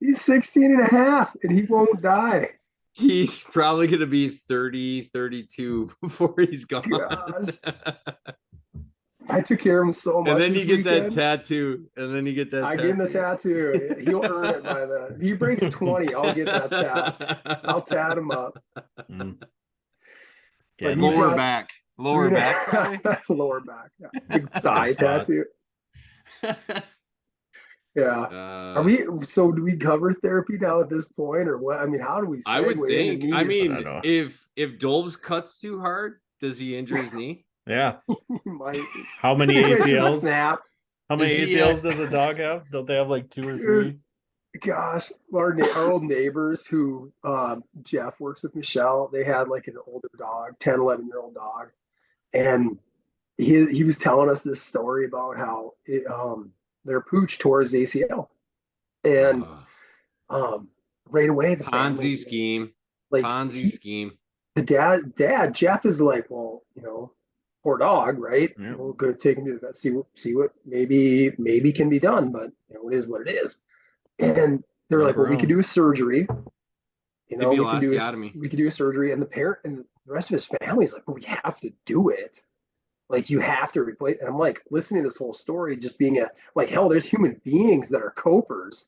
He's 16 and a half, and he won't die. He's probably going to be 30, 32 before he's gone. Gosh. I took care of him so much. And then you this get that weekend. tattoo. And then you get that I tattoo. give him the tattoo. He'll earn it by then. If he breaks 20, I'll get that tat. I'll tat him up. Mm. But he's Lower got back. Lower back, probably. Lower back. Yeah. Big a thigh good spot. tattoo. Yeah. Are we? So do we cover therapy now at this point, or what? I mean, how do we? I would segue into think. I knees? mean, I don't know. if Dolbs cuts too hard, does he injure his knee? Yeah. He might. How many He might just ACLs? Snap. How many Is he, ACLs does a dog have? Don't they have like 2 or 3? Gosh, our old neighbors who Jeff works with Michelle, they had like an older dog, 10, 11-year-old dog. And he was telling us this story about how their pooch tore his ACL. And right away, the family, Ponzi scheme. like Ponzi scheme. the dad, Jeff is like, well, poor dog, right? Yeah. We're going to take him to the vet, see what maybe can be done, but it is what it is. And they're like, well, we could do a surgery. Maybe we osteotomy. could do a surgery. And the parent and the rest of his family's like, well, we have to do it. Like, you have to replace. And I'm like, listening to this whole story, just being hell, there's human beings that are copers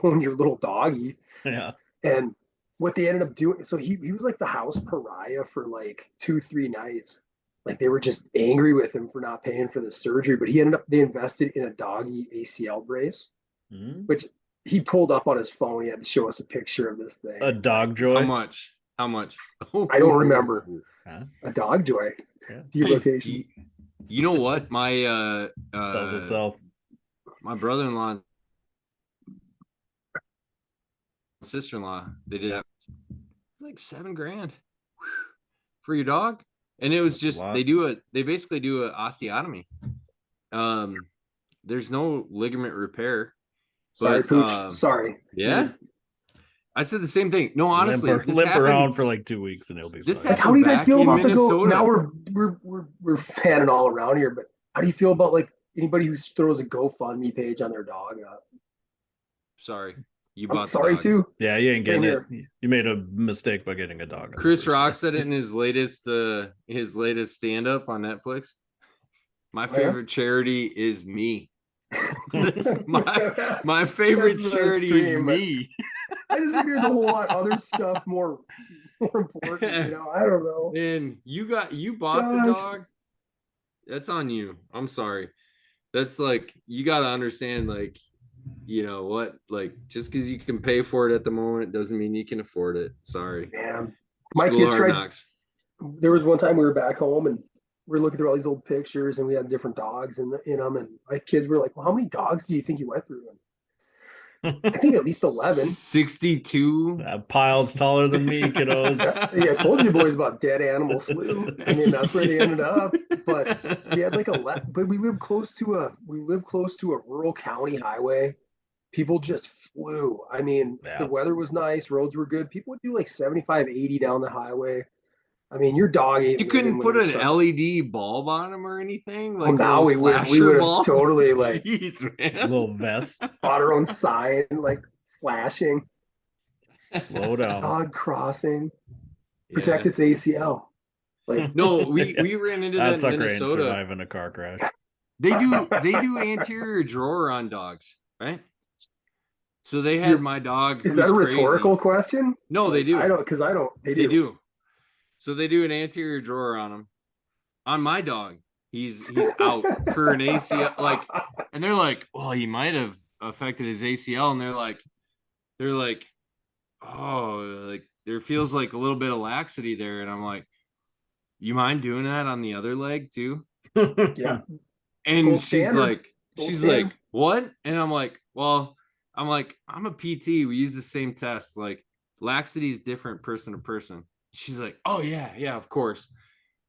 on your little doggy. Yeah. And what they ended up doing, so he was like the house pariah for like 2-3 nights. Like, they were just angry with him for not paying for the surgery, but they invested in a doggy ACL brace, which he pulled up on his phone. He had to show us a picture of this thing. A dog joy. How much? I don't remember. Huh? A dog joy. Yeah. Delocation. You know what? My Sells itself. my brother-in-law and sister-in-law, they did that like $7,000 for your dog. And it was just they basically do an osteotomy. There's no ligament repair. Sorry, But, Pooch. Sorry. Yeah. I said the same thing. No, honestly, limp around for like 2 weeks and it'll be This fine. How do you guys back feel in about the go? Minnesota. Now we're fanning all around here, but how do you feel about like anybody who throws a GoFundMe page on their dog up? Sorry. You I'm bought sorry the dog. too. Yeah, you ain't getting Same it. You made a mistake by getting a dog. in the Chris first Rock place. said it in his latest stand-up on Netflix. My favorite charity is me. My favorite That's charity extreme, is but me. I just think there's a whole lot of other stuff more important. I don't know. And you bought the Gosh. dog. That's on you. I'm sorry. That's like, you got to understand, like, what, like, just because you can pay for it at the moment doesn't mean you can afford it. Sorry. Man, my School kids hard tried. knocks. There was one time we were back home and we were looking through all these old pictures and we had different dogs in them, and my kids were like, well, how many dogs do you think you went through? And I think at least 11. 62. That pile's taller than me, kiddos. Yeah, I told you boys about dead animal slew. I mean, that's where they ended up. But we had like but we live close to a rural county highway, people just flew. I mean, the weather was nice, roads were good. People would do like 75, 80 down the highway. I mean, your dog ain't You living couldn't when put it an starts. LED bulb on them or anything, Well, like a now little we flasher would have bulb. totally like Jeez, man. Little vest. bought our own sign, like flashing, Slow down. dog crossing, protect Yeah. its ACL. Like, No, we ran into that That's in a great Minnesota. survive in a car crash. They do anterior drawer on dogs, right? So they had my dog. is Who's that a crazy. retaurical question? No, Like, they do. I don't, because I don't. They They do. do. So they do an anterior drawer on him. On my dog, he's out for an ACL. Like, and they're like, well, he might have affected his ACL, and they're like, oh, like there feels like a little bit of laxity there, and I'm like, you mind doing that on the other leg too? Yeah. And Gold she's standard. like, Gold she's standard. like, what? And I'm like, well, I'm a PT. We use the same test. Like, laxity is different person to person. She's like, oh yeah, of course.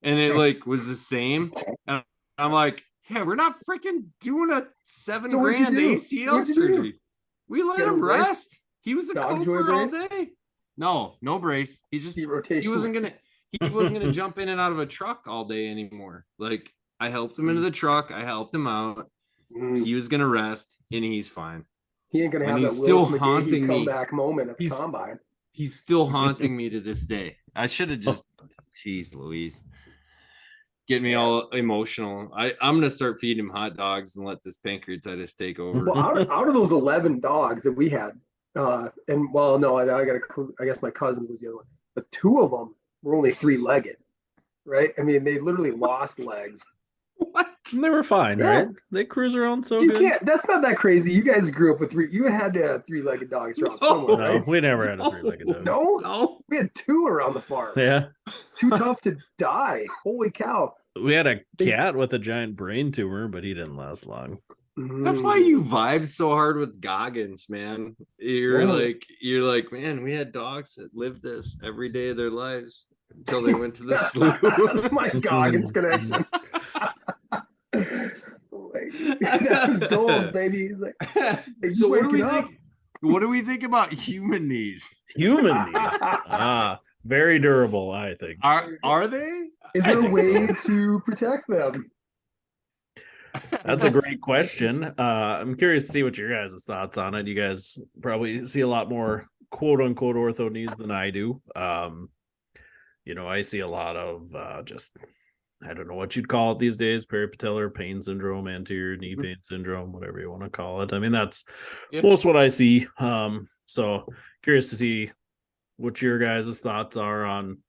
And it like was the same. And I'm like, yeah, we're not freaking doing a So what'd you $7,000 do? ACL What'd you do? surgery. We let Get a him brace? rest. He was a Dog joy coper all brace? day. No brace. He's just See rotation. he wasn't gonna jump in and out of a truck all day anymore. Like, I helped him into the truck. I helped him out. He was gonna rest, and he's fine. He ain't gonna And have he's that Willis still McGahee haunting me. comeback moment at the He's- combine. He's still haunting me to this day. I should have just, jeez Louise, get me all emotional. I'm gonna start feeding him hot dogs and let this pancreatitis take over. Well, out of those 11 dogs that we had, and well, no, I guess my cousin was the other one, but 2 of them were only 3-legged, right? I mean, they literally lost legs. What? They were fine, Yeah. right? They cruise around so You good. can't. That's not that crazy. You guys grew up with 3. You had to have 3-legged dogs around somewhere, No, right? we never had a 3-legged dog. No, we had 2 around the farm. Yeah. Too tough to die. Holy cow! We had a cat with a giant brain tumor, but he didn't last long. That's why you vibe so hard with Goggins, man. You're like, man, we had dogs that lived this every day of their lives until they went to the slough. That's my Goggins connection. That was Dole, baby. He's like, hey, so what do we up? think? What do we think about human knees? Human knees. Very durable, I think. Are they? Is there a way to protect them? That's a great question. I'm curious to see what your guys' thoughts on it. You guys probably see a lot more quote unquote ortho knees than I do. I see a lot of just, I don't know what you'd call it these days, peripatellar pain syndrome, anterior knee pain syndrome, whatever you want to call it. I mean, that's most what I see. So curious to see what your guys' thoughts are on,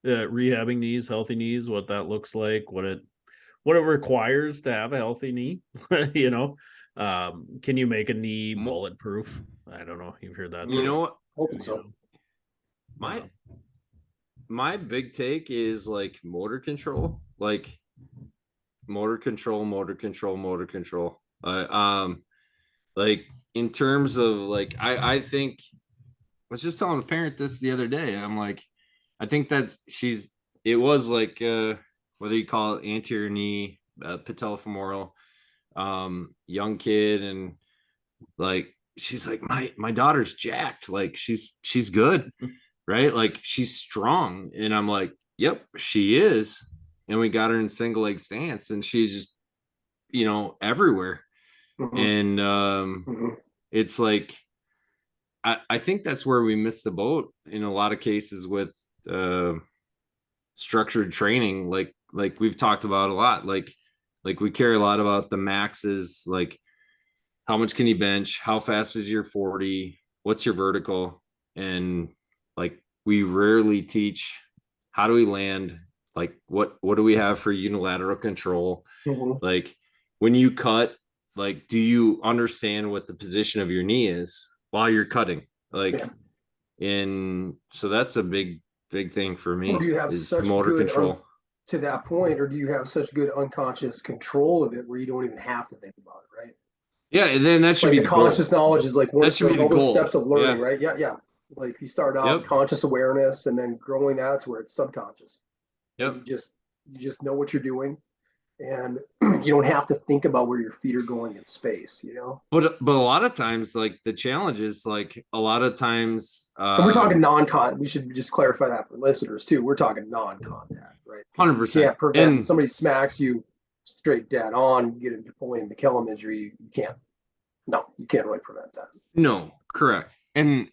rehabbing knees, healthy knees, what that looks like, what it requires to have a healthy knee. Can you make a knee bulletproof? I don't know. You've heard that. You know what? Hoping so. My big take is like motor control. Like motor control. Like in terms of like, I think I was just telling a parent this the other day. I'm like, I think it was like whether you call it anterior knee, patellofemoral, young kid, and like she's like, my daughter's jacked, like she's good, right? Like she's strong. And I'm like, yep, she is. And we got her in single leg stance, and she's just, everywhere. And it's like, I think that's where we missed the boat in a lot of cases with structured training. Like we've talked about a lot, like we care a lot about the maxes, like how much can you bench, how fast is your 40, what's your vertical, and like we rarely teach how do we land, like what do we have for unilateral control. Like when you cut, like do you understand what the position of your knee is while you're cutting, and so that's a big thing for me. Or do you have is such motor good control to that point, or do you have such good unconscious control of it where you don't even have to think about it, right? Yeah, and then that should like be the conscious knowledge is like one that should be all the those goal. steps of learning, right? Yeah. Like you start out conscious awareness, and then growing that's where it's subconscious. Yep. You just know what you're doing, and you don't have to think about where your feet are going in space, But a lot of times, like the challenge is like a lot of times, And we're talking non-con. We should just clarify that for listeners too. We're talking non-contact, right? 100%. You can't prevent And somebody smacks you straight dead on, get into pulling the kill injury. You can't. No, you can't really prevent that. no, correct. And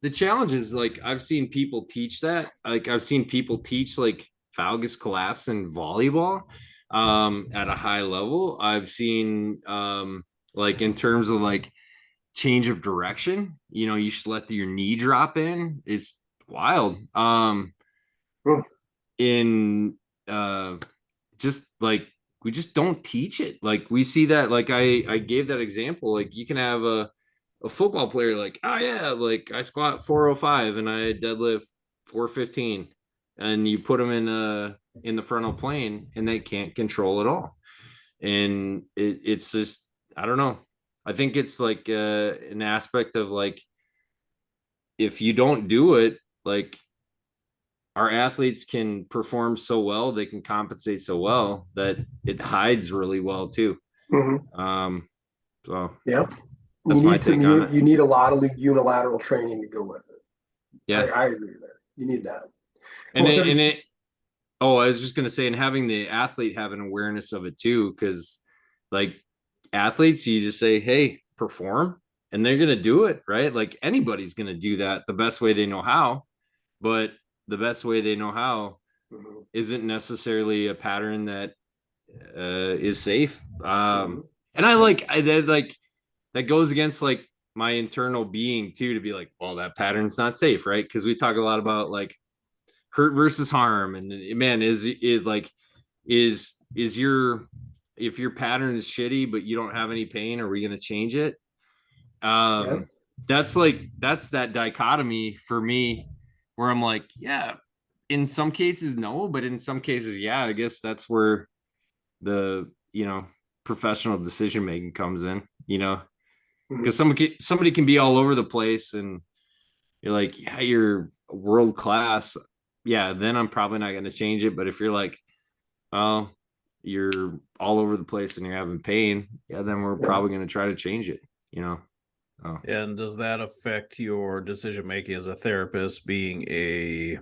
the challenge is like I've seen people teach that. Like I've seen people teach like valgus collapse in volleyball at a high level. I've seen like in terms of like change of direction, you should let your knee drop in. It's wild. In just like we just don't teach it. Like we see that, like I gave that example, like you can have a football player like, oh yeah, like I squat 405 and I deadlift 415, and you put them in the frontal plane and they can't control it all. And it's just, I don't know. I think it's like an aspect of like, if you don't do it, like our athletes can perform so well, they can compensate so well that it hides really well too. So yeah, that's my take on it. You need a lot of unilateral training to go with it. Yeah, I agree there. You need that. I was just gonna say, and having the athlete have an awareness of it too, because like athletes, you just say, hey, perform, and they're gonna do it, right? Like anybody's gonna do that the best way they know how, but the best way they know how isn't necessarily a pattern that is safe. And that goes against like my internal being too, to be like, well, that pattern's not safe, right? Because we talk a lot about like hurt versus harm, and man, is your, if your pattern is shitty but you don't have any pain, are we going to change it? That's that dichotomy for me, where I'm like, yeah, in some cases no, but in some cases yeah. I guess that's where the professional decision making comes in, because somebody can be all over the place and you're like, yeah, you're world class, yeah, then I'm probably not going to change it. But if you're like, oh, you're all over the place and you're having pain, yeah, then we're probably going to try to change it, Oh. And does that affect your decision making as a therapist, being a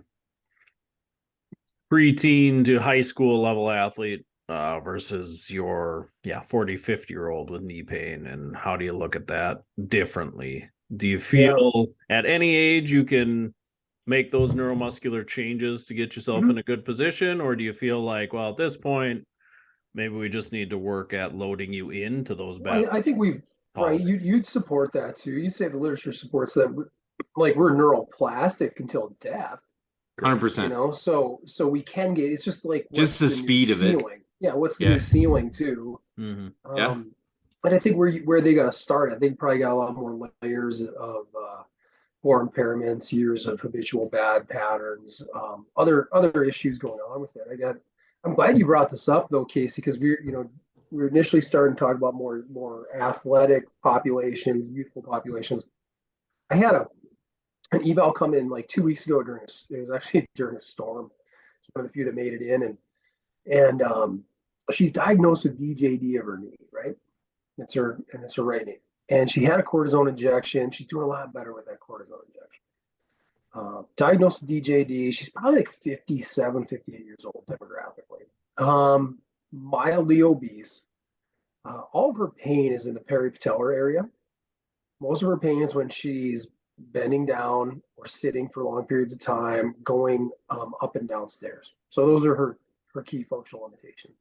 preteen to high school level athlete versus your 40, 50-year-old with knee pain? And how do you look at that differently? Do you feel at any age you can make those neuromuscular changes to get yourself in a good position? Or do you feel like, well, at this point, maybe we just need to work at loading you into those battles? I think right. You'd support that too. You'd say the literature supports that. Like we're neuroplastic until death. 100%. So we can get. It's just like just the speed of it. Yeah, what's the new ceiling too? Yeah. But I think where they got to start, I think probably got a lot more layers of more impairments, years of habitual bad patterns, other issues going on with it. I'm glad you brought this up though, Casey, because we're initially starting to talk about more athletic populations, youthful populations. I had an eval come in like 2 weeks ago it was actually during a storm. It's one of the few that made it in, and she's diagnosed with DJD of her knee, right? It's her right knee, and she had a cortisone injection. She's doing a lot better with that cortisone injection. Diagnosed with DJD. She's probably like 57, 58 years old demographically. Mildly obese. All of her pain is in the peripatellar area. Most of her pain is when she's bending down or sitting for long periods of time, going up and down stairs. So those are her key functional limitations.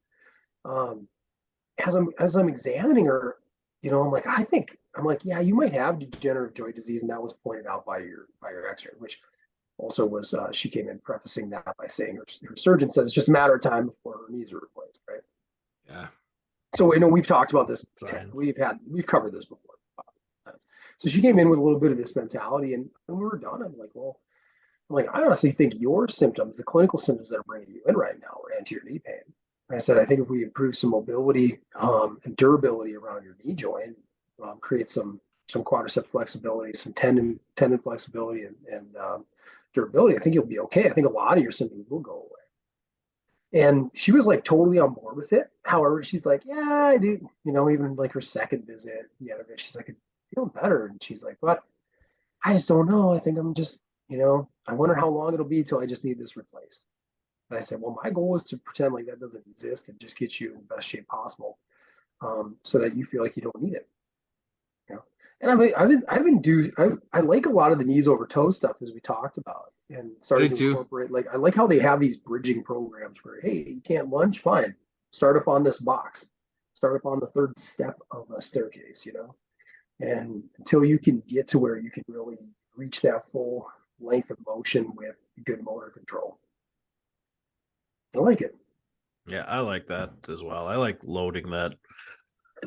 As I'm examining her, I'm like, yeah, you might have degenerative joint disease, and that was pointed out by your X-ray, which also was she came in prefacing that by saying her surgeon says it's just a matter of time before her knees are replaced, right? Yeah. So we've talked about this. We've covered this before. So she came in with a little bit of this mentality, and when we were done, I honestly think your symptoms, the clinical symptoms that are bringing you in right now, are anterior knee pain. I said, I think if we improve some mobility and durability around your knee joint, create some quadricep flexibility, some tendon flexibility, and durability, I think you'll be okay. I think a lot of your symptoms will go away. And she was like totally on board with it. However, she's like, yeah, I do. Even like her second visit, the other day, she's like, I'm feeling better. And she's like, but I just don't know. I think I'm just, I wonder how long it'll be till I just need this replaced. And I said, well, my goal is to pretend like that doesn't exist and just get you in the best shape possible, so that you feel like you don't need it. And I like a lot of the knees over toe stuff as we talked about, and starting to incorporate, like, I like how they have these bridging programs where, hey, you can't lunge, fine, start up on this box, start up on the third step of a staircase, and until you can get to where you can really reach that full length of motion with good motor control. I like it. Yeah, I like that as well. I like loading that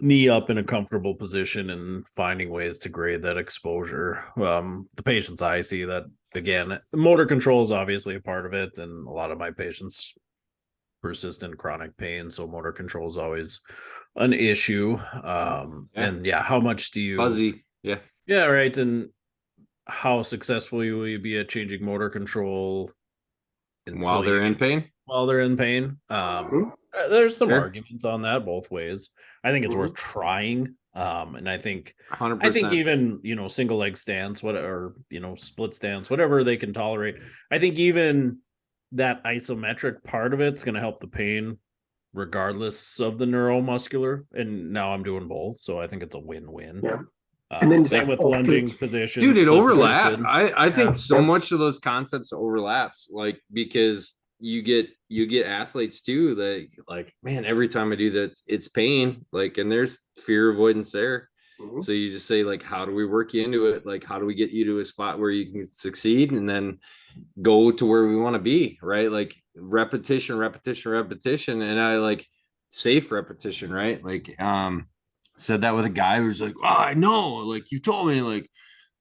knee up in a comfortable position and finding ways to grade that exposure. The patients I see, that again, motor control is obviously a part of it, and a lot of my patients persistent chronic pain, so motor control is always an issue. And how much do you fuzzy? Yeah, right. And how successful will you be at changing motor control while they're in pain? There's some arguments on that both ways. I think it's worth trying. And I think 100%. I think even, single leg stance, whatever, split stance, whatever they can tolerate. I think even that isometric part of it's going to help the pain regardless of the neuromuscular. And now I'm doing both, so I think it's a win-win. Yeah. And then same with lunging position. Dude, it overlaps. I think so much of those concepts overlaps, like, because you get athletes too that, like, man, every time I do that, it's pain, like, and there's fear avoidance there. So you just say, like, how do we work you into it? Like, how do we get you to a spot where you can succeed and then go to where we want to be, right? Like, repetition. And I like safe repetition, right? Like, said that with a guy who's like, oh, I know, like, you told me, like,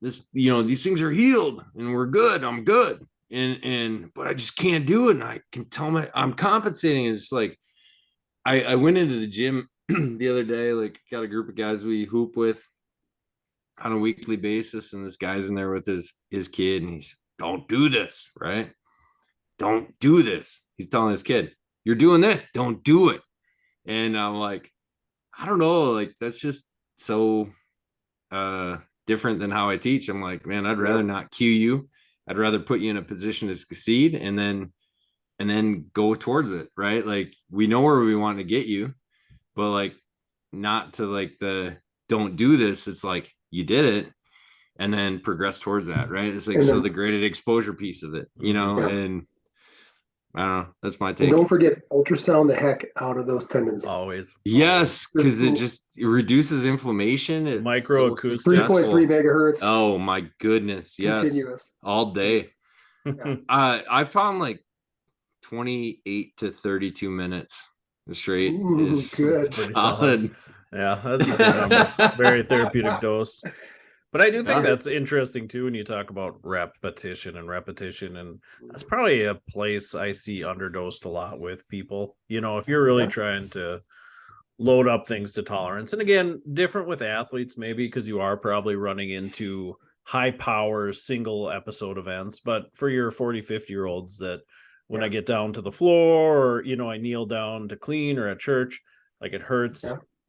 this, these things are healed and we're good. I'm good. But I just can't do it. And I can tell I'm compensating. It's like, I went into the gym the other day, like, got a group of guys we hoop with on a weekly basis. And this guy's in there with his kid, and he's, don't do this, right? Don't do this. He's telling his kid, you're doing this, don't do it. And I'm like, I don't know, like, that's just so different than how I teach. I'm like, man, I'd rather not cue you. I'd rather put you in a position to succeed and then go towards it, right? Like, we know where we want to get you, but, like, not to, like, the don't do this. It's like, you did it and then progress towards that, right? It's like, so the graded exposure piece of it, and I don't know. That's my take. And don't forget, ultrasound the heck out of those tendons. Always. Yes, because it reduces inflammation. It's microacoustics. 3.3 megahertz. Oh my goodness. Yes. Continuous. All day. Yeah. I found like 28 to 32 minutes straight is good. solid. Yeah, that's a good number. Very therapeutic dose. But I do think that's interesting too when you talk about repetition, and that's probably a place I see underdosed a lot with people. If you're really trying to load up things to tolerance, and again, different with athletes maybe because you are probably running into high power single episode events, but for your 40, 50-year-olds that when I get down to the floor, or I kneel down to clean, or at church, like, it hurts.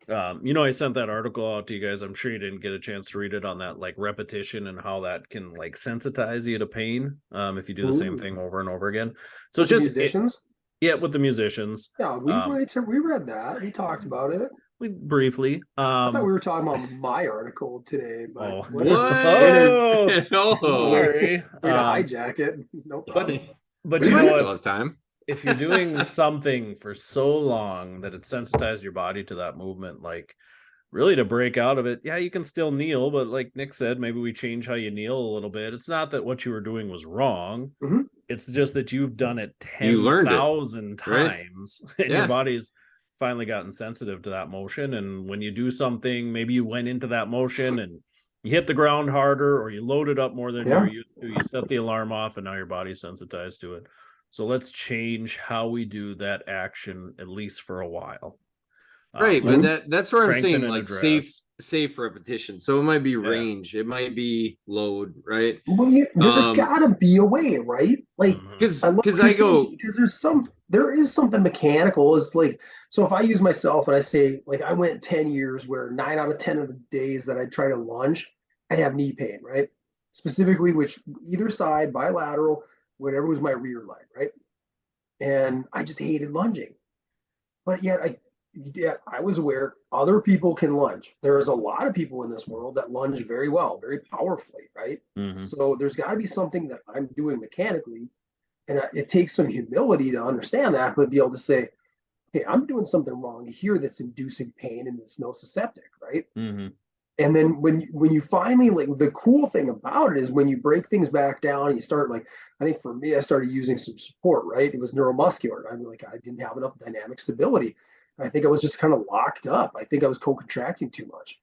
I sent that article out to you guys. I'm sure you didn't get a chance to read it, on that, like, repetition and how that can, like, sensitize you to pain if you do the same thing over and over again. So it's just musicians. With the musicians. Yeah, we read that. We talked about it. We briefly. I thought we were talking about my article today, but what? Sorry. Hijack it. No problem. But you might still have time. If you're doing something for so long that it sensitized your body to that movement, like, really to break out of it, you can still kneel, but like Nick said, maybe we change how you kneel a little bit. It's not that what you were doing was wrong. It's just that you've done it 10,000 times, and your body's finally gotten sensitive to that motion. And when you do something, maybe you went into that motion and you hit the ground harder, or you loaded up more than you're used to. You set the alarm off, and now your body's sensitized to it. So let's change how we do that action, at least for a while. Right, but that's where I'm saying, like, safe repetition. So it might be range, it might be load, right? Well, there's got to be a way, right? Like, I love Because what you're I saying, go, because there is something mechanical. Is like, so if I use myself and I say, like, I went 10 years where 9 out of 10 of the days that I try to lunge, I have knee pain, right? Specifically, which either side, bilateral, whatever was my rear leg, right? And I just hated lunging. But yet I was aware other people can lunge. There's a lot of people in this world that lunge very well, very powerfully, right? So there's got to be something that I'm doing mechanically, and it takes some humility to understand that, but be able to say, "Okay, I'm doing something wrong here that's inducing pain and it's nociceptic, right?" And then when you finally, like, the cool thing about it is when you break things back down and you start, like, I think for me, I started using some support, right? It was neuromuscular. I'm like, I didn't have enough dynamic stability. I think I was just kind of locked up. I think I was co-contracting too much.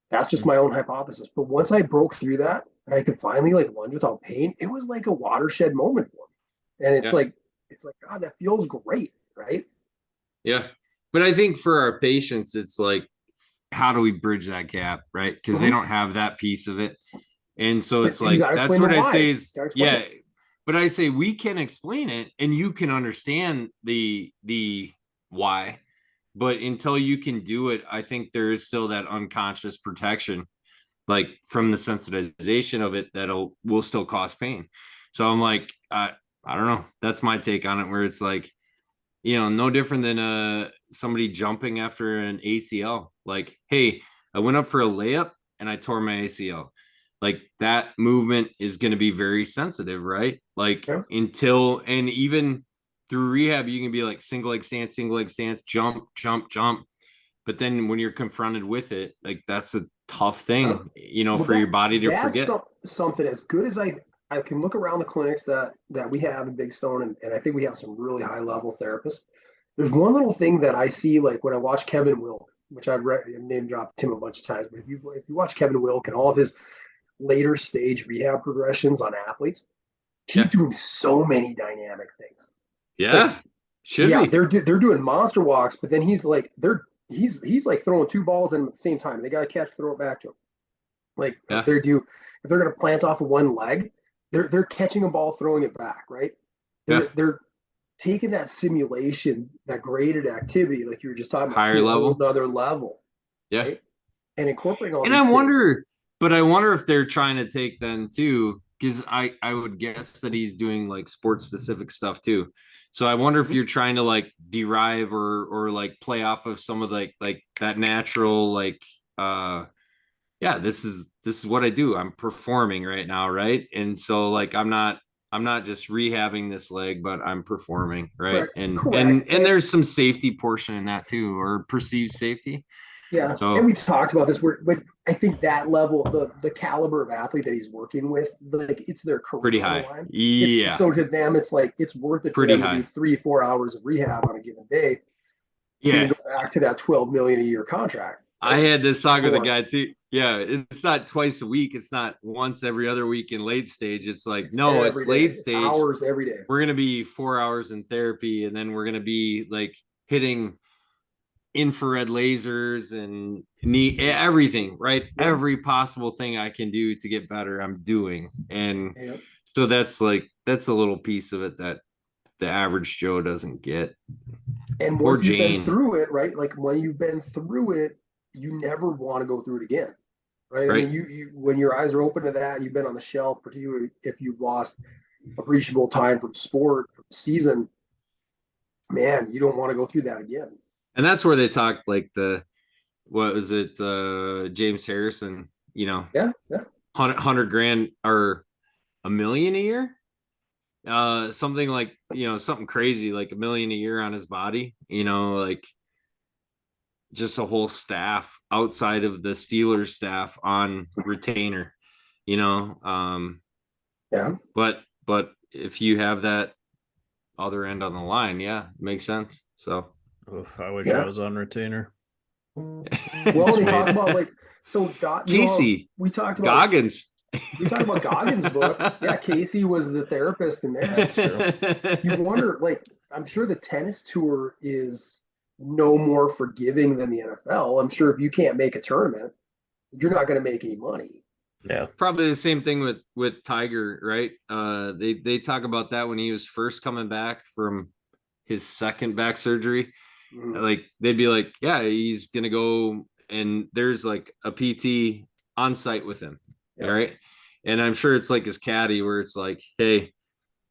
That's just my own hypothesis. But once I broke through that and I could finally, like, lunge without pain, it was like a watershed moment for me. And it's like, God, that feels great, right? yeah. But I think for our patients, it's like, how do we bridge that gap, right? Because they don't have that piece of it. And so it's like, that's what I say is, yeah. But I say we can explain it and you can understand the why. But until you can do it, I think there is still that unconscious protection, like from the sensitization of it, will still cause pain. So I'm like, I don't know. That's my take on it, where it's like, no different than somebody jumping after an ACL. Like, hey, I went up for a layup and I tore my ACL. Like, that movement is going to be very sensitive, right? Like, and even through rehab, you can be like single leg stance, jump, jump, jump. But then when you're confronted with it, like, that's a tough thing, for your body to forget. Something as good as I can look around the clinics that we have in Big Stone, and I think we have some really high level therapists. There's one little thing that I see, like when I watch Kevin Wilk, which I've name dropped him a bunch of times, but if you watch Kevin Wilk and all of his later stage rehab progressions on athletes, he's doing so many dynamic things. Yeah, like, they're doing monster walks, but then he's like he's like throwing two balls in at the same time. They got to catch, throw it back to him. Like, if they're going to plant off of one leg, they're catching a ball, throwing it back, right? They're taking that simulation, that graded activity, like you were just talking about, higher level, another level, right? And incorporating all. And I wonder if they're trying to take then too, because I would guess that he's doing like sports specific stuff too. So I wonder if you're trying to like derive or like play off of some of like that natural, like this is what I do. I'm performing right now, right? And so, like, I'm not just rehabbing this leg, but I'm performing, right? And there's some safety portion in that too, or perceived safety. Yeah, so, and we've talked about this. But I think that level, the caliber of athlete that he's working with, like, it's their career pretty high. Line. Yeah. So to them, it's like it's worth it for them to do 3-4 hours of rehab on a given day. Yeah. To go back to that $12 million a year contract. I had this talk with a guy too. Yeah, it's not twice a week. It's not once every other week in late stage. It's like, no, it's late stage. It's hours every day. We're going to be 4 hours in therapy, and then we're going to be like hitting infrared lasers and everything, right? Yeah. Every possible thing I can do to get better, I'm doing. And so that's a little piece of it that the average Joe doesn't get. And once you've been through it, right? Like, when you've been through it, you never want to go through it again, right? I mean, you when your eyes are open to that, and you've been on the shelf, particularly if you've lost appreciable time from sport, from the season, man, you don't want to go through that again. And that's where they talk like what was it, James Harrison, 100 grand or $1 million a year, something like, something crazy, like $1 million a year on his body, like just a whole staff outside of the Steelers staff on retainer, but if you have that other end on the line, it makes sense. So I wish I was on retainer. Well, they talk about, like, so Casey, we talked about Goggins. We talked about Goggins' book. Yeah, Casey was the therapist in there. That's true. You wonder, like, I'm sure the tennis tour is no more forgiving than the NFL. I'm sure if you can't make a tournament, you're not going to make any money. Yeah. Probably the same thing with Tiger, right? They talk about that when he was first coming back from his second back surgery. Like they'd be like, yeah, he's gonna go, and there's like a PT on site with him. All right. And I'm sure it's like his caddy where it's like, hey,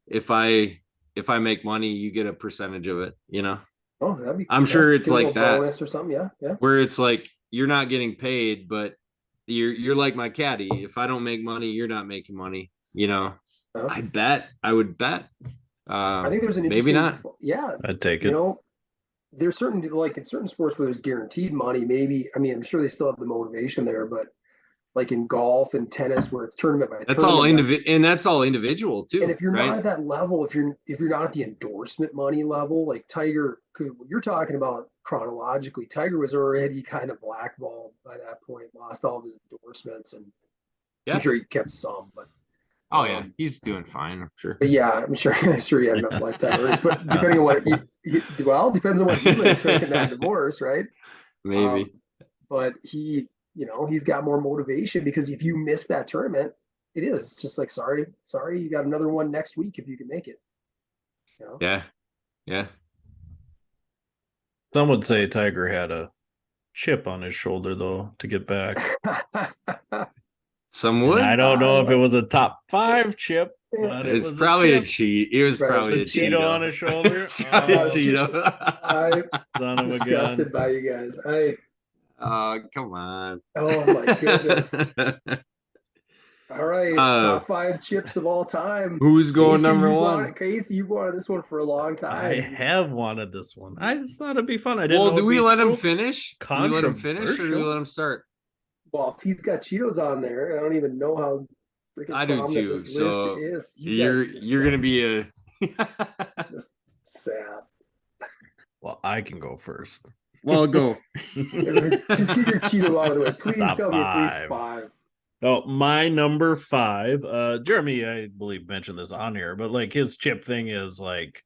if I make money, you get a percentage of it, you know? Oh, that'd be I'm sure it's like that. Bonus or something, yeah. Where it's like you're not getting paid, but you're like my caddy. If I don't make money, you're not making money, you know? I would bet. I think there's an maybe not. Yeah. I'd take it. You know, there's certain, like in certain sports where there's guaranteed money, maybe, I mean, I'm sure they still have the motivation there, but like in golf and tennis where it's tournament by that's tournament. all individual, and that's all individual too. And if you're right? not at that level, if you're not at the endorsement money level, like Tiger, you're talking about chronologically, Tiger was already kind of blackballed by that point, lost all of his endorsements, and I'm sure he kept some, but he's doing fine, I'm sure. But yeah, I'm sure he had enough lifetime earnings, but depending on what depends on what he makes making that divorce, right? Maybe. But he, you know, he's got more motivation because if you miss that tournament, it's just like, sorry, you got another one next week if you can make it. You know? Yeah. Some would say Tiger had a chip on his shoulder though to get back. Some would. And I don't know if it was a top 5 chip. But it's probably a cheat. It was probably a Cheeto on his shoulder. It's probably a Cheeto. I'm disgusted by you guys. Come on. Oh my goodness. All right, top 5 chips of all time. Who's going number 1? Casey, you wanted this one for a long time. I have wanted this one. I just thought it'd be fun. Do we let him finish? Do we let him finish, or do we controversial. let him start? Well, if he's got Cheetos on there, I don't even know how freaking I do prominent too. this So list is. you're gonna be a Just sad. Well, I can go first. well, go. Just get your Cheeto out of the way. Please Top tell me it's at least 5. 5. Oh, my number 5. Jeremy, I believe, mentioned this on here, but like his chip thing is like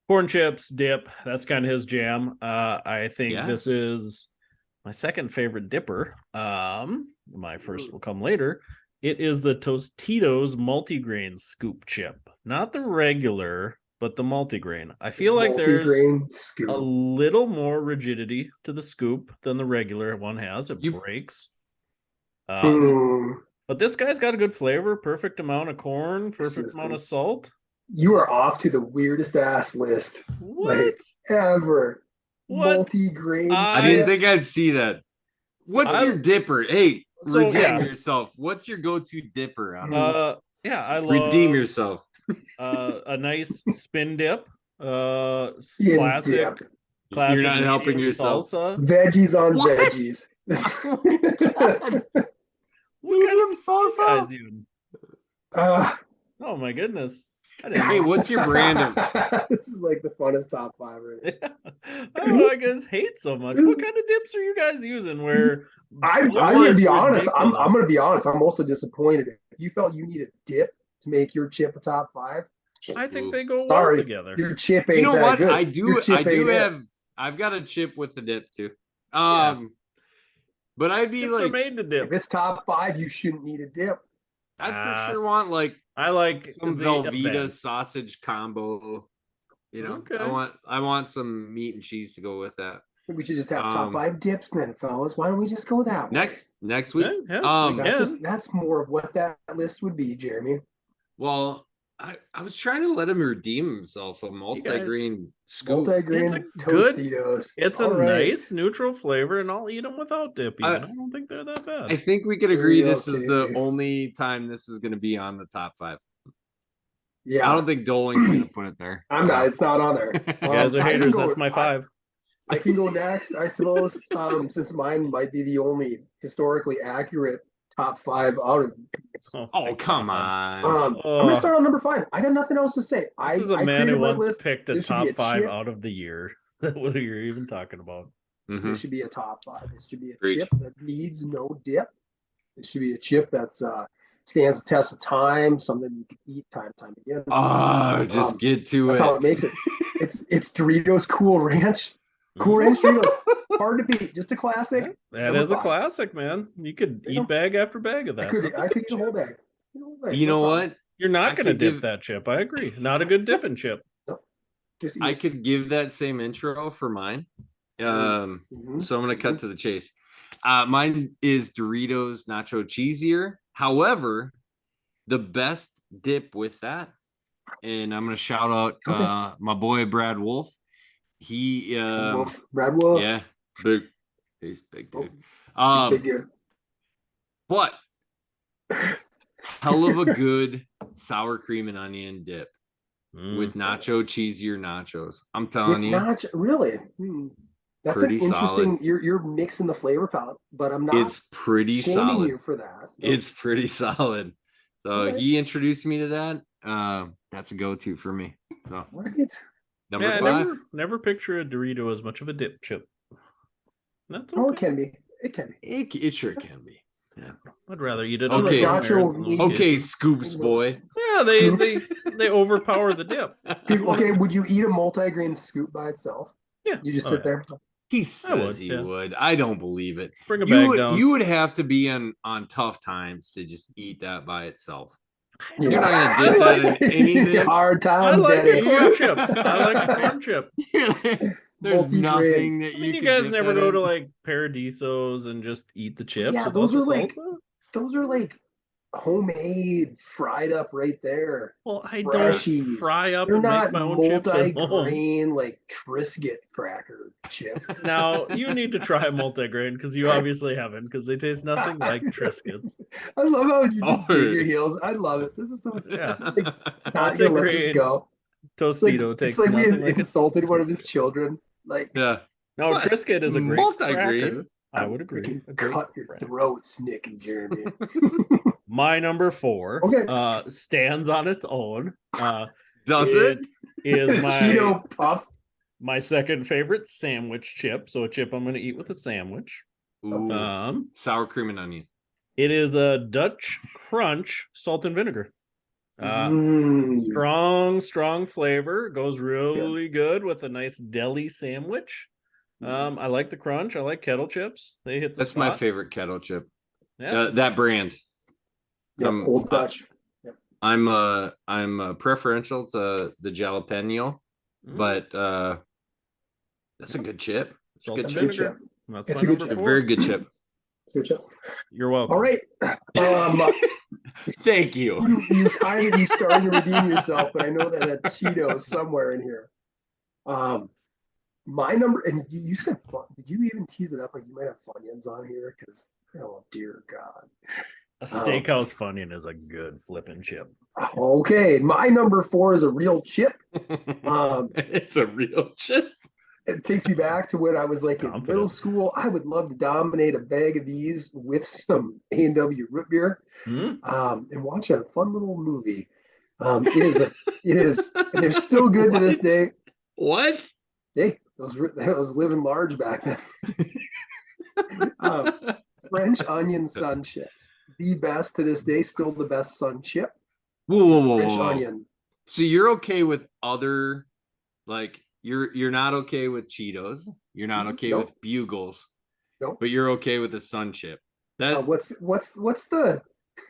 corn chips, dip. That's kind of his jam. I think this is my second favorite dipper. My first will come later. It is the Tostitos multigrain scoop chip, not the regular, but the multigrain. I feel like there's a little more rigidity to the scoop than the regular one has. It breaks. But this guy's got a good flavor, perfect amount of corn, perfect amount of salt. You are off to the weirdest ass list like ever. Multi-grain. I didn't think I'd see that. What's your dipper? Hey, redeem yourself. What's your go-to dipper on this? I love redeem yourself. A nice spin dip. Classic. You're not helping yourself. Salsa. Veggies on veggies. Medium salsa. Guys, even. Oh my goodness. Hey, what's your brand of? This is like the funnest top 5 right now. I don't know why you guys hate so much. What kind of dips are you guys using? Where I'm gonna be honest. I'm gonna be honest. I'm also disappointed. If you felt you needed dip to make your chip a top 5, I think they go well together. Your chip ain't you know that what? good. I do have. I've got a chip with the dip too. But I'd be Chips are made to dip. If it's top 5, you shouldn't need a dip. I for sure want I like some Velveeta sausage combo. You know, okay. I want some meat and cheese to go with that. We should just have top 5 dips then, fellas. Why don't we just go that way? Next week? That's more of what that list would be, Jeremy. Well, I was trying to let him redeem himself a multi-grain scoop. Multi-grain Tostitos. It's a nice neutral flavor, and I'll eat them without dip. I don't think they're that bad. I think we could agree this is the only time this is going to be on the top 5. Yeah, I don't think Doling's going to put it there. I'm not. It's not on there. You guys are haters. That's my 5. I can go next, I suppose, since mine might be the only historically accurate top 5 out of. Come on! I'm gonna start on number 5. I got nothing else to say. This is a man who once picked a top 5 out of the year. What are you even talking about? This should be a top 5. This should be a chip that needs no dip. It should be a chip that's stands the test of time, something you can eat time again. Just get to that's it. That's how it makes it. It's Doritos Cool Ranch. Cool Ranch Doritos. Hard to beat. Just a classic. That Number is a 5. classic, man. You could There you eat bag after bag of that. I could That's a eat a good whole chip. bag. Eat a whole bag, You no know problem. what? You're not I going to could dip give- that chip. I agree. Not a good dipping chip. Just eat I it. could give that same intro for mine. Mhm. So I'm gonna cut to the chase. Mine is Doritos Nacho Cheesier. However, the best dip with that, and I'm gonna shout out my boy Brad Wolf. He Brad Wolf. yeah, he's big dude. He's big dude. But hell of a good sour cream and onion dip with nacho cheesier nachos. I'm telling you, really. That's pretty an interesting. solid. You're mixing the flavor palette, but I'm not. It's pretty shaming solid. you for that. It's pretty solid. So Okay. he introduced me to that. That's a go-to for me. So Right. number Yeah, 5. I never picture a Dorito as much of a dip chip. That's Oh, it okay. can be. It can be. It sure can be. Yeah. I'd rather eat it. Okay. on the Nacho in those meat. Okay, cases. Scoops boy. Yeah, they overpower the dip. Okay, would you eat a multi-grain scoop by itself? Yeah, You just Oh, sit yeah. there. He would, says he yeah. would. I don't believe it. Bring a bag down. You would have to be on tough times to just eat that by itself. Yeah. You're not gonna dip that in anything. Hard I times, like Daddy. a corn chip. I like a corn chip. There's Multi-grain. nothing that I mean, you could guys dip never that go in. to like Paradiso's and just eat the chips. Yeah, without those the are like salsa? those are like homemade, fried up right there. Well, I Freshies. don't fry up They're and not make my own chips at home. multi-grain like Triscuit cracker chip. Now you need to try multigrain because you obviously haven't, because they taste nothing like Triscuits. I love how you just Oh. dig your heels. I love it. This is so Yeah, not gonna let this multigrain go. Tostito takes It's like we nothing like a insulted one of his Triscuit. children. Like Yeah. No, What? Triscuit is a great Multigrain? cracker. I would agree. freaking A great cut your cracker. throats, Nick and Jeremy. My number 4 Okay. stands on its own. Does it? Is Cheeto puff. my second favorite sandwich chip. So a chip I'm going to eat with a sandwich. Ooh. Sour cream and onion. It is a Dutch Crunch salt and vinegar. Strong flavor. Goes really good with a nice deli sandwich. I like the crunch. I like kettle chips. They hit the That's spot. my favorite kettle chip. Yeah. That brand. Yeah, Old Dutch. I'm preferential to the jalapeno, but that's a good chip. It's a Salt good and chip. vinegar. That's It's my a good number chip. A 4. very good chip. It's a good chip. You're welcome. All right. Thank you. You starting to redeem yourself, but I know that Cheeto is somewhere in here. My number, and you said fun. Did you even tease it up like you might have Funyuns on here? Because oh dear God, A steakhouse Funyun is a good flipping chip. Okay, my number 4 is a real chip. It's a real chip. It takes me back to when I was like in Confident. middle school. I would love to dominate a bag of these with some A&W root beer, and watch a fun little movie. It is, and they're still good to this day. What? Hey, that was living large back then. French onion sun chips, the best to this day, still the best sun chip. Whoa. French onion. So you're okay with other, like you're not okay with Cheetos. You're not okay Nope. with Bugles. Nope. But you're okay with the sun chip. That What's the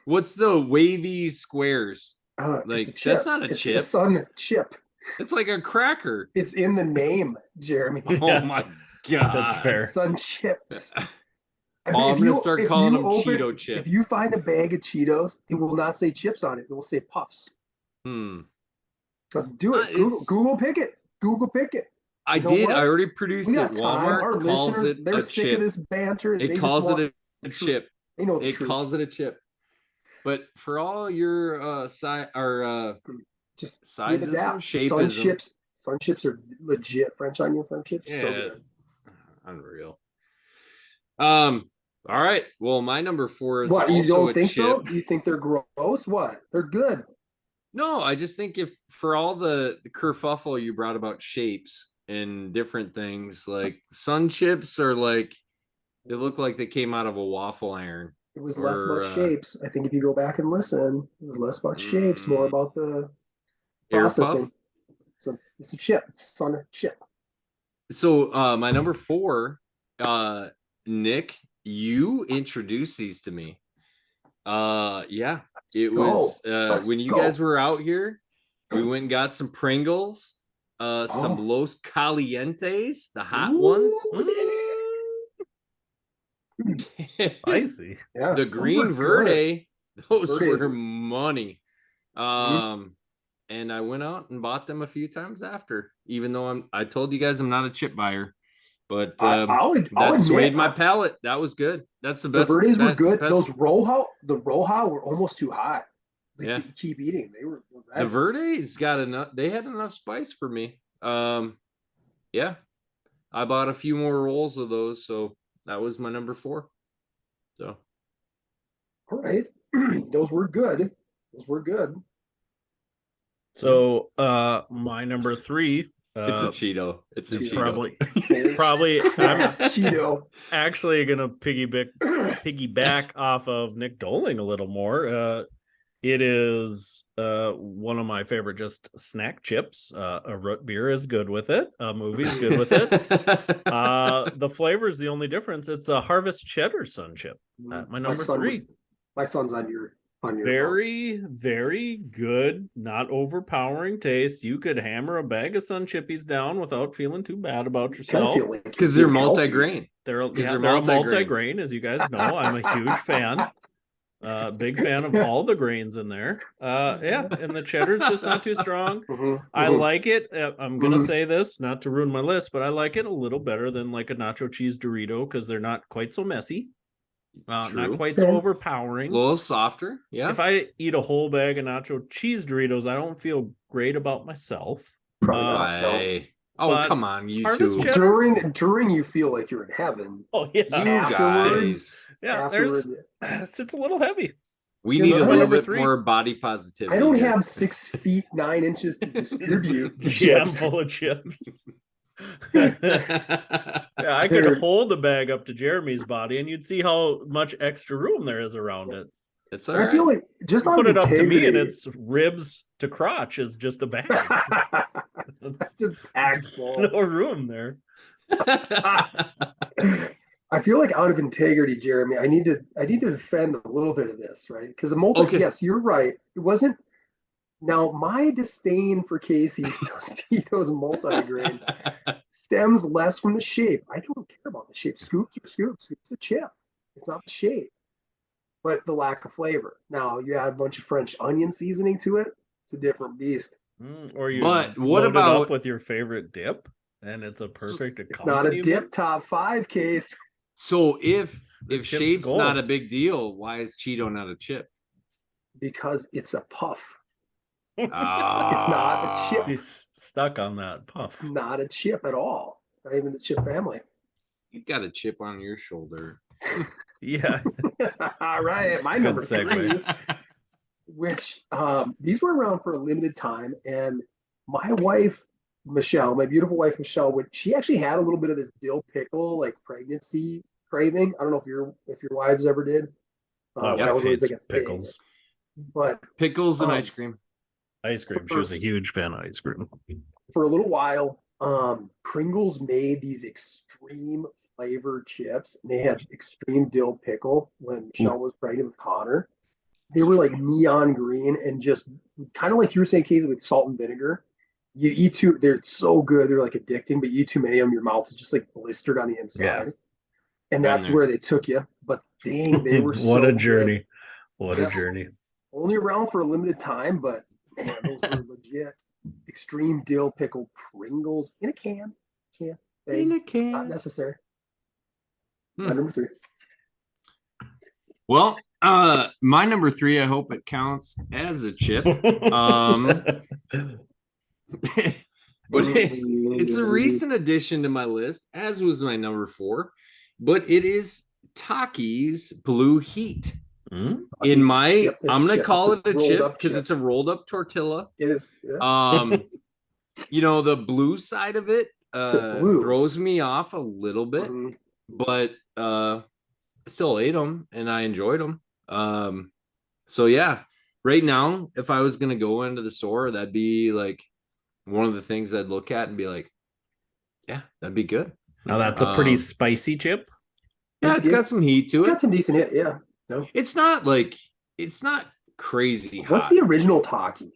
what's the wavy squares? it's Like a chip. that's not a It's chip. a sun chip. It's like a cracker. It's in the name, Jeremy. Oh my god. That's fair. Sun chips. I Oh, I'm if gonna start if calling you them open- Cheeto chips. If you find a bag of Cheetos, it will not say chips on it. It will say puffs. Let's do it. Google pick it. Google pick it. I You know did. what? I already produced We it. got time. Our Walmart calls listeners, it they're a sick chip. of this banter. It They calls just it want a the truth. chip. They know the It truth. calls it a chip. But for all your Just sizes and Sun shapeism. Sun chips are legit. French onion sun chips. So Yeah. good. Unreal. All right. Well, my number 4 is What, you also don't a think chip. so? You think they're gross? What? They're good. No, I just think if for all the kerfuffle you brought about shapes and different things, like sun chips are like they look like they came out of a waffle iron. It was less Or, about shapes. I think if you go back and listen, it was less about shapes, more about the Air processing. puff. So it's a chip. It's on a chip. So my number 4 Nick, you introduced these to me. Yeah, it Go. was Let's when you go. guys were out here, we went and got some Pringles, some Los Calientes, the hot Ooh, ones. Spicy. Yeah, The those Green were Verde, those Verde. were money. And I went out and bought them a few times after, even though I told you guys I'm not a chip buyer, but I'll that swayed admit, my palate. That was good. That's the the best. Verdes were good. Best, Those the Roja were almost too hot. Like, Yeah. to keep eating. They were the Verdes got enough. They had enough spice for me. Yeah, I bought a few more rolls of those, so that was my number 4. So all right. Those were good. Those were good. So my number 3. it's a Cheeto. It's a Cheeto. Probably I'm Cheeto. actually gonna piggyback off of Nick Doling a little more. It is one of my favorite just snack chips. A root beer is good with it. A movie's good with it. The flavor is the only difference. It's a Harvest Cheddar Sun chip. My number 3. My son's on your Very, very good, not overpowering taste. You could hammer a bag of Sun Chippies down without feeling too bad about yourself. Because they're multi-grain. They're multi-grain, as you guys know. I'm a huge fan. Big fan of all the grains in there. Yeah, and the cheddar's just not too strong. I like it. I'm gonna say this, not to ruin my list, but I like it a little better than like a nacho cheese Dorito because they're not quite so messy. Not quite so overpowering. A little softer. Yeah. If I eat a whole bag of nacho cheese Doritos, I don't feel great about myself. Come on, you two. During you feel like you're in heaven. Oh yeah, you guys. Yeah, it's a little heavy. We need a little bit more body positivity. I don't have 6 feet 9 inches to distribute. Jam full of chips. Yeah, I could hold the bag up to Jeremy's body, and you'd see how much extra room there is around it. It's all right. I feel like just put it up to me, and it's ribs to crotch is just a bag. That's just packed full. No room there. I feel like out of integrity, Jeremy, I need to defend a little bit of this, right? Because yes, you're right. It wasn't. Now, my disdain for Casey's Tostitos multigrain stems less from the shape. I don't care about the shape. Scoops are scoops. Scoops a chip. It's not the shape, but the lack of flavor. Now, you add a bunch of French onion seasoning to it. It's a different beast. Or you load it up with your favorite dip, and it's a perfect accompaniment. It's not a dip top 5 case. So if shape's not a big deal, why is Cheeto not a chip? Because it's a puff. It's not a chip. He's stuck on that puff. It's not a chip at all. It's not even the chip family. You've got a chip on your shoulder. Yeah. All right. My number 3, which these were around for a limited time, and my wife Michelle, my beautiful wife Michelle, she actually had a little bit of this dill pickle like pregnancy craving. I don't know if your wives ever did. That was always like a pickles, but pickles and ice cream. Ice cream. She was a huge fan of ice cream. For a little while, Pringles made these extreme flavored chips, and they had extreme dill pickle when Michelle was pregnant with Connor. They were like neon green and just kind of like you were saying, Casey, with salt and vinegar. You eat too, they're so good, they're like addicting, but you eat too many of them, your mouth is just like blistered on the inside. Yeah. And that's where they took you. But dang, they were so what a journey. Good. What a journey. Only around for a limited time, but man, those were legit. Extreme dill pickle Pringles in a can. In a can. Not necessary. Number 3. Well, my number 3, I hope it counts as a chip. But it's a recent addition to my list, as was my number 4. But it is Takis Blue Heat. I'm gonna call it a chip because it's a rolled up tortilla. It is. Yeah. The blue side of it throws me off a little bit, but I still ate them and I enjoyed them. So yeah, right now, if I was gonna go into the store, that'd be like one of the things I'd look at and be like, yeah, that'd be good. Now that's a pretty Um, spicy chip. Yeah, it's got some heat to Got it. some decent hit, yeah. No. It's not crazy What's hot. the original Taki?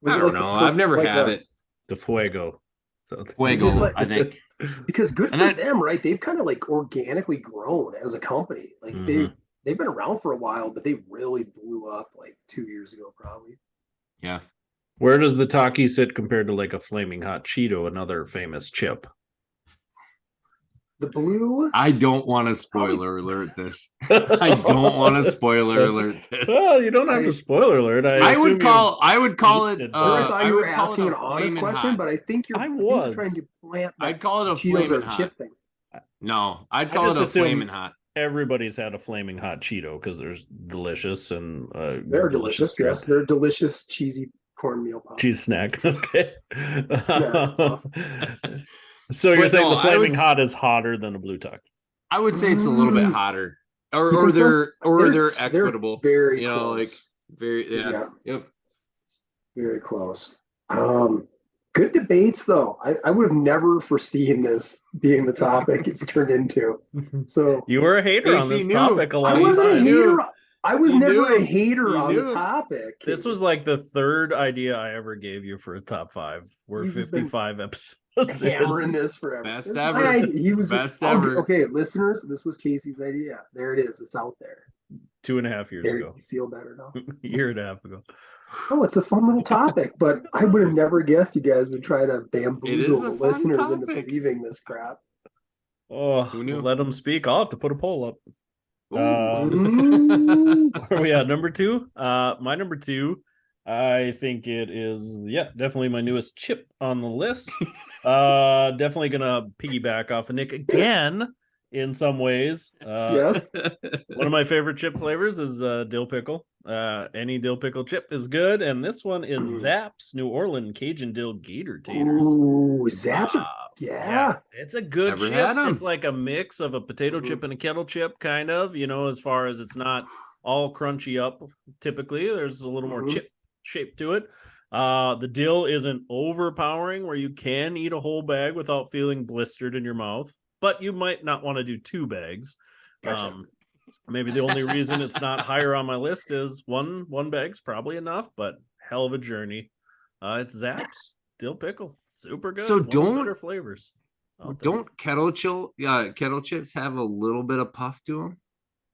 I don't know. I've never had it. The Fuego. So Fuego, like- I think. Because good And for that- them, right? They've kind of like organically grown as a company. Like Mhm. they've been around for a while, but they really blew up like 2 years ago, probably. Yeah. Where does the Taki sit compared to like a Flaming Hot Cheeto, another famous chip? The blue, I don't want to spoiler alert this. I don't want to spoiler alert this. Well, you don't have to spoiler alert. I would call it. tasted I thought you were would call it asking a an honest flamin' question, hot. but I think you're trying to plant that I'd call it a Cheetos flamin' or hot. chip thing. No, I'd I call just it a assume- flamin' hot. Everybody's had a Flaming Hot Cheeto because they're delicious and They're delicious. drip. Yes, they're delicious cheesy cornmeal puffs. Cheese snack. Okay. Snack puff. So you're But saying no, the I Flaming would- Hot is hotter than a Blue Taki? I would say it's a little bit hotter, You or think so? they're They're equitable. very you know, like close. very Yeah. Yep. Very close. Good debates though. I would have never foreseen this being the topic it's turned into. So You were a hater on Casey this knew. topic a I long wasn't a time. hater. I was You never a knew. hater You on knew. the topic. This was like the third idea I ever gave you for a top five. We're You've just been 55 episodes in. hammering this forever. Best This is ever. my idea. He was Best okay, ever. Okay, listeners, this was Casey's idea. There it is. It's out there. 2.5 years There, ago. you feel better now. A year and a half ago. Oh, it's a fun little topic, but I would have never guessed you guys would try to It is bamboozle a the fun listeners into topic. believing this crap. Oh, Who knew? let them speak. I'll have to put a poll up. Ooh. Where are we at? Number two? My number two, I think it is, definitely my newest chip on the list. Definitely gonna piggyback off of Nick again in some ways. Yes. One of my favorite chip flavors is dill pickle. Any dill pickle chip is good, and this one is Zapp's New Orleans Cajun Dill Gator Taters. Ooh, Zaps are yeah. It's a good Never chip. had 'em. It's like a mix of a potato chip and a kettle chip, kind of, as far as it's not all crunchy up. Typically, there's a little more chip shape to it. The dill isn't overpowering where you can eat a whole bag without feeling blistered in your mouth, but you might not want to do 2 bags. Gotcha. Maybe the only reason it's not higher on my list is one bag's probably enough, but hell of a journey. It's Zapp's dill pickle, super good. So One of the don't- better flavors. Don't kettle chips have a little bit of puff to them?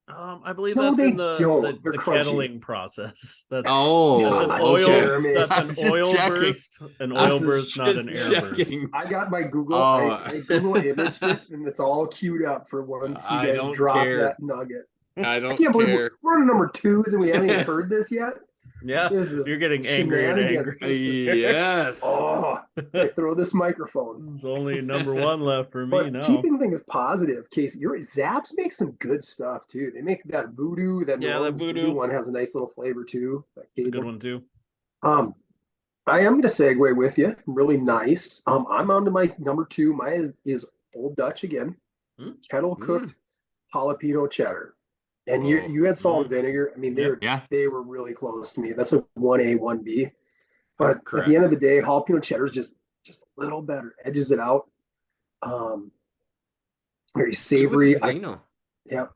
I believe No, that's they in the don't. They're crunchy. kettling process. That's Oh, that's an God, oil. Jeremy. That's I an was just oil checking. burst. An I oil was burst, not an just air burst. checking. I got my Google. Oh. I Google imaged it, and it's all queued up for once you I guys don't drop care. that nugget. I I don't can't believe care. we're on number 2s and we haven't even heard this yet. Yeah, This is you're getting angry and angry. shenanigans. This is- Yes. Oh, I throw this microphone. There's only number 1 left for me But now. keeping things positive, Casey, you're right. Zaps make some good stuff too. They make that voodoo. That New Yeah, that Orleans voodoo. one has a nice little flavor too. It's a good one too. I am going to segue with you. Really nice. I'm on to my number 2. Mine is Old Dutch again. Kettle cooked jalapeno cheddar. And you had salt and vinegar. I mean, they were really close to me. That's a 1A, 1B. But at the end of the day, jalapeno cheddar is just a little better. Edges it out. Very savory. Yeah.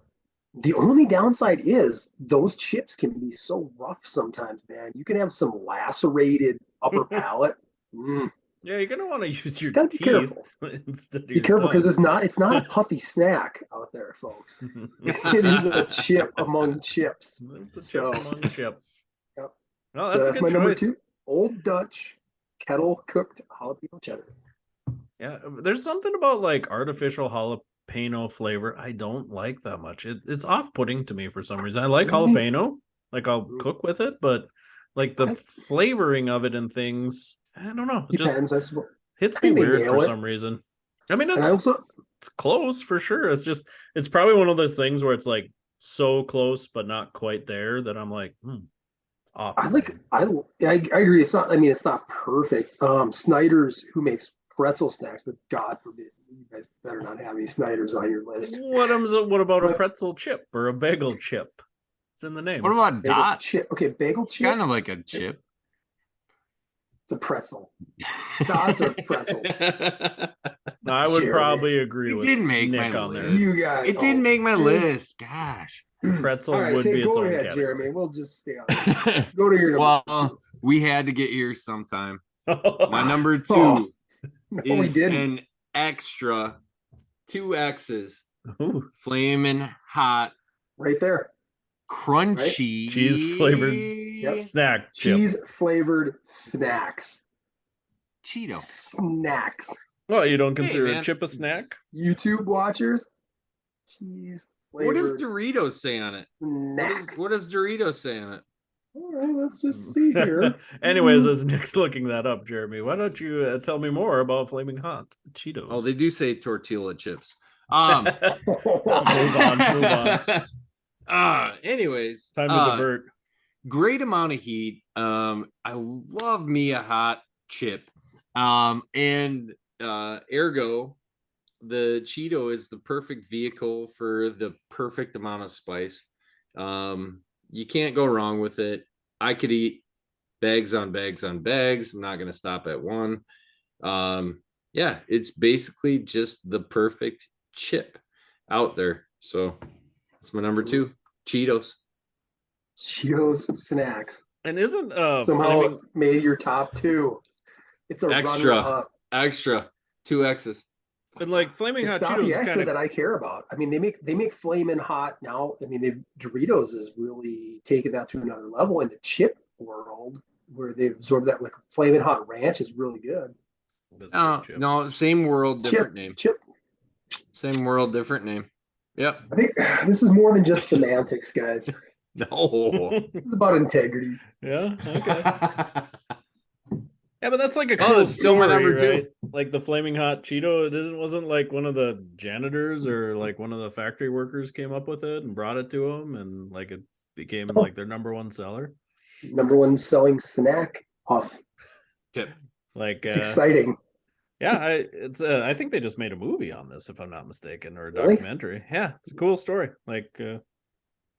The only downside is those chips can be so rough sometimes, man. You can have some lacerated upper palate. Yeah, you're gonna want to use your gotta be teeth careful. instead of Be your careful because tongue. it's not a puffy snack out there, folks. It is a chip among chips. It's a chip So- among a chip. Yep. No, So that's a that's good my number choice. 2. Old Dutch kettle cooked jalapeno cheddar. Yeah, there's something about like artificial jalapeno flavor I don't like that much. It's off-putting to me for some reason. I like Really? jalapeno, like I'll cook with it, but like the flavoring of it and things, I don't know. It just Depends, I suppose. hits I me think they weird nail for it. some reason. I mean, And I also it's close for sure. It's probably one of those things where it's like so close but not quite there that I'm like, it's off. I agree. It's not. I mean, it's not perfect. Snyder's, who makes pretzel snacks, but God forbid, you guys better not have any Snyder's on your list. What about a But- pretzel chip or a bagel chip? It's in the name. What about Bagel dots? chip. Okay, bagel It's chip. kind of like a chip. It's a pretzel. Dots are pretzel. I would Jeremy. probably agree It with didn't make Nick my on there. list. You guys. It didn't make my list. Gosh. Pretzel All right, would be its go own ahead, category. Jeremy. We'll just stay on this. Go to your number two. We had to get here sometime. My number two Oh, no, we is didn't. an extra 2 X's. Ooh, Flaming hot, Right there. crunchy cheese flavored snack chip. Cheese flavored snacks. Cheeto. Snacks. Well, you don't consider man. a chip a snack? YouTube watchers. Cheese What does flavored Doritos say on it? snacks. What does Doritos say on it? All right, let's just see here. Anyways, as Nick's looking that up, Jeremy, why don't you tell me more about Flaming Hot Cheetos? Oh, they do say tortilla chips. Move on. Anyways, Time to divert. great amount of heat. I love me a hot chip. And ergo, the Cheeto is the perfect vehicle for the perfect amount of spice. You can't go wrong with it. I could eat bags on bags on bags. I'm not going to stop at one. Yeah, it's basically just the perfect chip out there. So that's my number two, Cheetos. Cheetos snacks. And isn't Somehow made your top two. It's a runner-up. Extra 2 X's. and like Flaming It's Hot not Cheetos the is extra kind of that I care about. I mean, they make Flamin' Hot now. I mean, Doritos is really taking that to another level in the chip world, where they've absorbed that. Like Flamin' Hot Ranch is really good. No, same world, different name. Chip. Same world, different name. Yep. I think this is more than just semantics, guys. No. This is about integrity. Yeah, okay. Yeah, but that's like a Oh, cool it's still my story, number two. right? Like the Flaming Hot Cheeto, wasn't like one of the janitors or like one of the factory workers came up with it and brought it to them, and like it became like their number one seller. Number one selling snack off. Chip. Like It's exciting. yeah, I think they just made a movie on this, if I'm not mistaken, or a Really? documentary. Yeah, it's a cool story. Like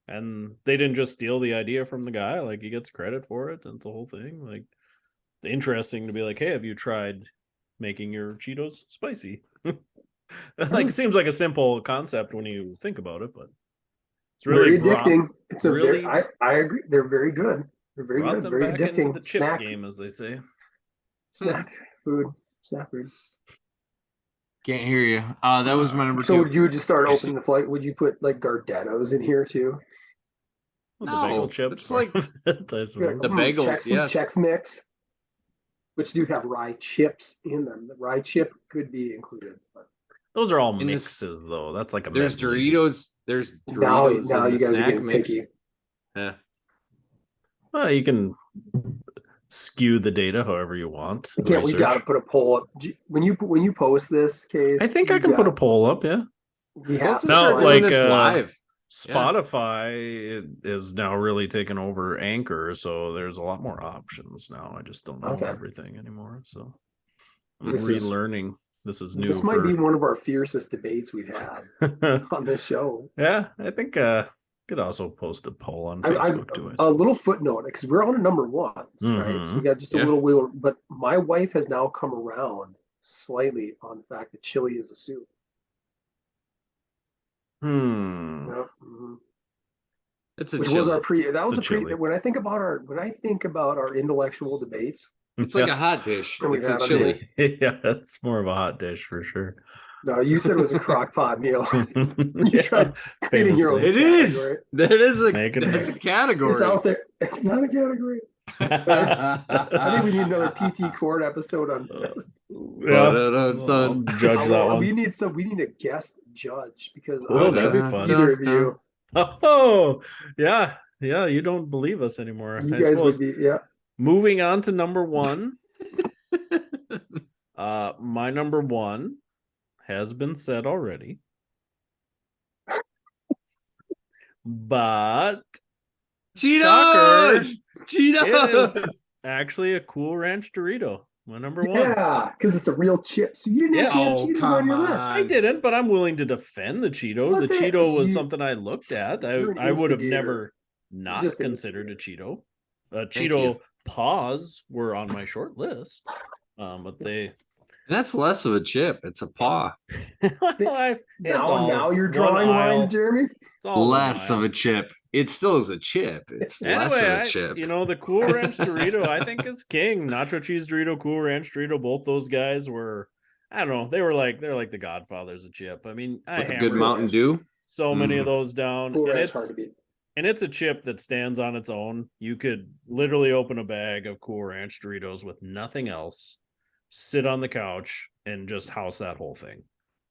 and they didn't just steal the idea from the guy, like he gets credit for it, and it's the whole thing. Like interesting to be like, hey, have you tried making your Cheetos spicy? Like it seems like a simple concept when you think about it, but it's really very addicting. It's a really I agree. They're very good. They're very brought good. them Very back addicting. into the chip snack, game, as they say. snack food. Snack food. Can't hear you. That was my number So two. would you just start opening the flight? Would you put like Gardettos in here too? Well, No, the bagel chips, it's like- I suppose. The bagels, yes. Chex Mix, which do have rye chips in them. The rye chip could be included. But Those are all In this- mixes, though. That's like a There's medley. Doritos. There's now Doritos you in the guys are snack getting mix. picky. Yeah. Well, you can skew the data however you want. We got to Research. put a poll up. When you post this case. I think I can put a poll up. Yeah, We We'll have have to to No, start find- doing like, this live. Spotify is now really taken over Anchor, so there's a lot more options now. I just don't know Okay. everything anymore, so I'm This is- relearning. This is new. This might be one of our fiercest debates we've had on this show. Yeah, I think could also post a poll on Facebook too. I A suppose. little footnote because we're on a number ones, right? So we got just a Yeah. little wheel. But my wife has now come around slightly on the fact that chili is a soup. Yep, mhm. It's a Which chili. was our pre. That was It's a a pre. chili. When I think about our intellectual debates, It's like a hot dish. And we've It's a had on chili. Yeah, it's more of a hot dish for sure. no, you said it was a crock pot meal. You Yeah, tried creating your own. famously. It is. category. That is a. Make it That's a right. category. It's out there. It's not a category. I think we need another PT Court episode on. Yeah, Dun-dun-dun. I'll judge that one. We need a guest judge because I Oh, don't that'd be trust fun. either of you. Oh, yeah. You don't believe us anymore. You I guys suppose. would be, yeah. Moving on to number one. My number one has been said already. But Cheetos. it Cheetos. is actually a Cool Ranch Dorito. My number one. Yeah, because it's a real chip. So you didn't Yeah. actually have Oh, Cheetos on your come list. on. I didn't, but I'm willing to defend the Cheeto. Well, The that- Cheeto was you- something I looked at. you're an I would have instigator. never not Just an considered a Cheeto. A Thank Cheeto you. paws were on my short list. But they That's less of a chip. It's a paw. Now you're drawing lines, Jeremy. It's all Less of a chip. It still is a chip. It's less of a chip. The Cool Ranch Dorito, I think, is king. Nacho cheese Dorito, Cool Ranch Dorito, both those guys were, I don't know, they're like the godfathers of chip. I mean, with a good Mountain Dew. So many of those down. Cool Ranch hard to beat. And it's a chip that stands on its own. You could literally open a bag of Cool Ranch Doritos with nothing else, sit on the couch, and just house that whole thing.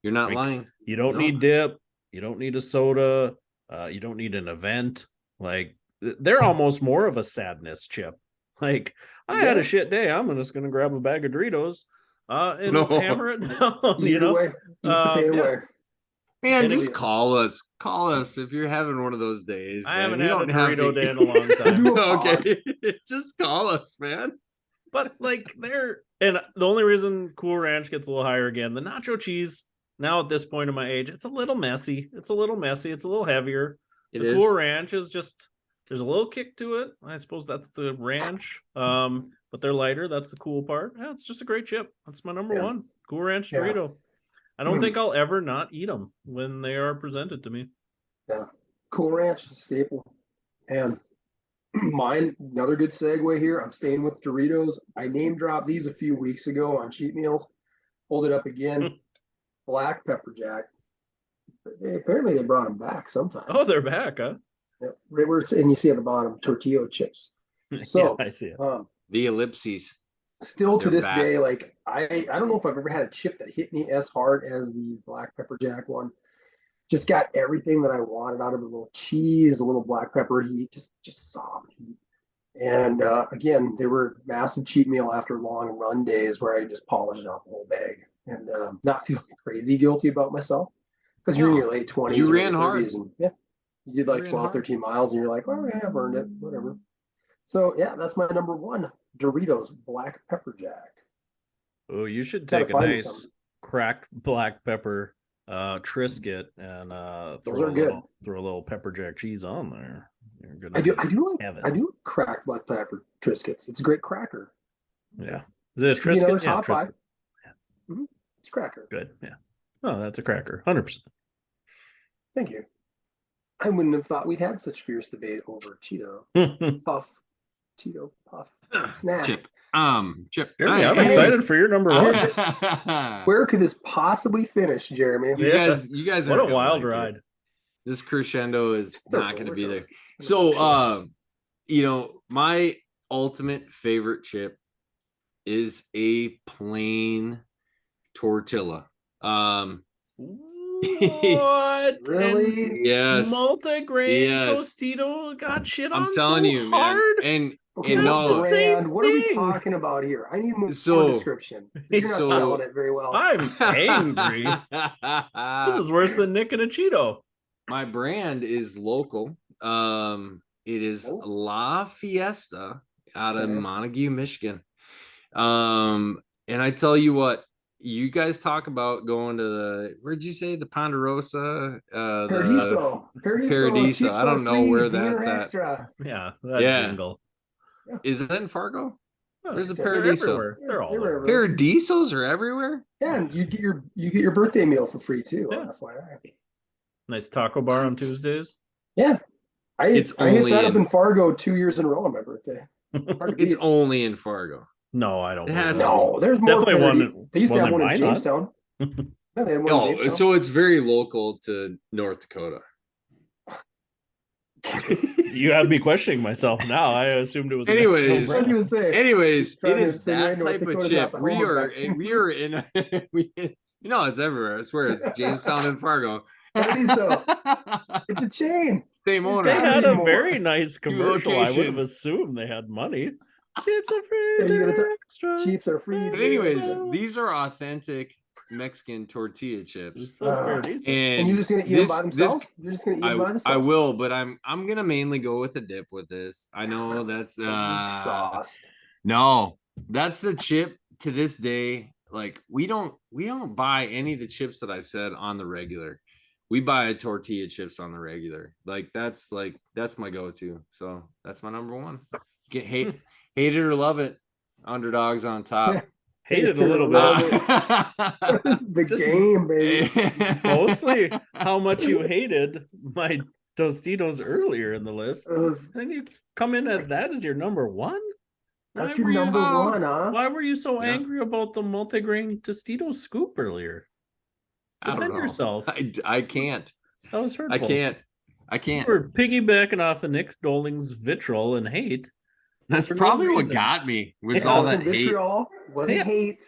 You're not lying. You don't need dip. You don't need a soda. You don't need an event. Like, they're almost more of a sadness chip. Like, I had a shit day. I'm just going to grab a bag of Doritos and hammer it down. Eat the pain away. Man, just call us. Call us if you're having one of those days. I haven't had a Dorito day in a long time. Okay, just call us, man. But like, and the only reason Cool Ranch gets a little higher again, the nacho cheese. Now at this point in my age, it's a little messy. It's a little heavier. The Cool Ranch is just, there's a little kick to it. I suppose that's the ranch. But they're lighter. That's the cool part. Yeah, it's just a great chip. That's my number one. Cool Ranch Dorito. I don't think I'll ever not eat them when they are presented to me. Yeah. Cool Ranch is a staple. And mine, another good segue here. I'm staying with Doritos. I name dropped these a few weeks ago on cheat meals. Hold it up again. Black pepper jack. Apparently they brought them back sometime. Oh, they're back, huh? Yeah. Right where it's, and you see at the bottom, tortilla chips. So I see it. The ellipses. Still to this day, like I don't know if I've ever had a chip that hit me as hard as the black pepper jack one. Just got everything that I wanted out of it. A little cheese, a little black pepper heat, just soft heat. And again, they were a massive cheat meal after long run days where I just polished out the whole bag and not feeling crazy guilty about myself because you're in your late 20s. You ran hard. And, you did like 12, 13 miles and you're like, oh, yeah, I've earned it, whatever. So, yeah, that's my number one, Doritos Black Pepper Jack. Oh, you should take a nice cracked black pepper Triscuit and throw a little pepper jack cheese on there. I do crack black pepper Triscuits. It's a great cracker. Yeah. Is it a Triscuit? Top five. Mm-hmm. It's a cracker. Good. Yeah. Oh, that's a cracker. 100%. Thank you. I wouldn't have thought we'd had such fierce debate over Cheeto Puff. Cheeto Puff snack. Chip. Chip. Jeremy, I'm excited for your number one. Where could this possibly finish, Jeremy? You guys what a wild ride. This crescendo is not going to be there. So, my ultimate favorite chip is a plain tortilla. What? Really? And yes. Multigrain Tostito got shit on. I'm telling you, hard. Man. Okay, no, what are we talking about here? I need more description. You're not selling it very well. I'm angry. This is worse than Nick and a Cheeto. My brand is local. It is La Fiesta out of Montague, Michigan. And I tell you what, you guys talk about going to where'd you say the Ponderosa? Paradiso. I don't know where that's at. Extra. Yeah, that jingle. Yeah. Is it in Fargo? There's a Paradiso. They're all over. Paradisos are everywhere. Yeah, and you get your birthday meal for free too. Yeah. FYI. Nice taco bar on Tuesdays. Yeah, I hit that up in Fargo 2 years in a row on my birthday. It's only in Fargo. No, I don't. No, there's more. Definitely one. They used to have one in Jamestown. Yeah, they had one in Jamestown. So it's very local to North Dakota. You have me questioning myself now. I assumed it was. Anyways, it is that type of chip. We are in. It's everywhere. I swear, it's Jamestown and Fargo. It's a chain. Same owner. They had a very nice commercial. I would have assumed they had money. Chips are free. Chips are free. But anyways, these are authentic Mexican tortilla chips. And you're just gonna eat them by themselves? You're just gonna eat them by themselves? I will, but I'm gonna mainly go with a dip with this. I know that's sauce. No, that's the chip to this day. Like we don't buy any of the chips that I said on the regular. We buy tortilla chips on the regular. Like that's my go-to. So that's my number one. Hate it or love it. Underdogs on top. Hate it a little bit. The Just- game, baby. Mostly how much you hated my Tostitos earlier in the list. It was, Then you come in at that as your number one? that's Why your were you- number one, huh? Why were you so Yeah. angry about the multigrain Tostito scoop earlier? I don't Defend know. yourself. I can't. That was hurtful. I can't. You were piggybacking off of Nick Doling's vitriol and hate. That's for no probably what reason. got me. Was It all wasn't that hate. vitriol, wasn't Yeah. hate.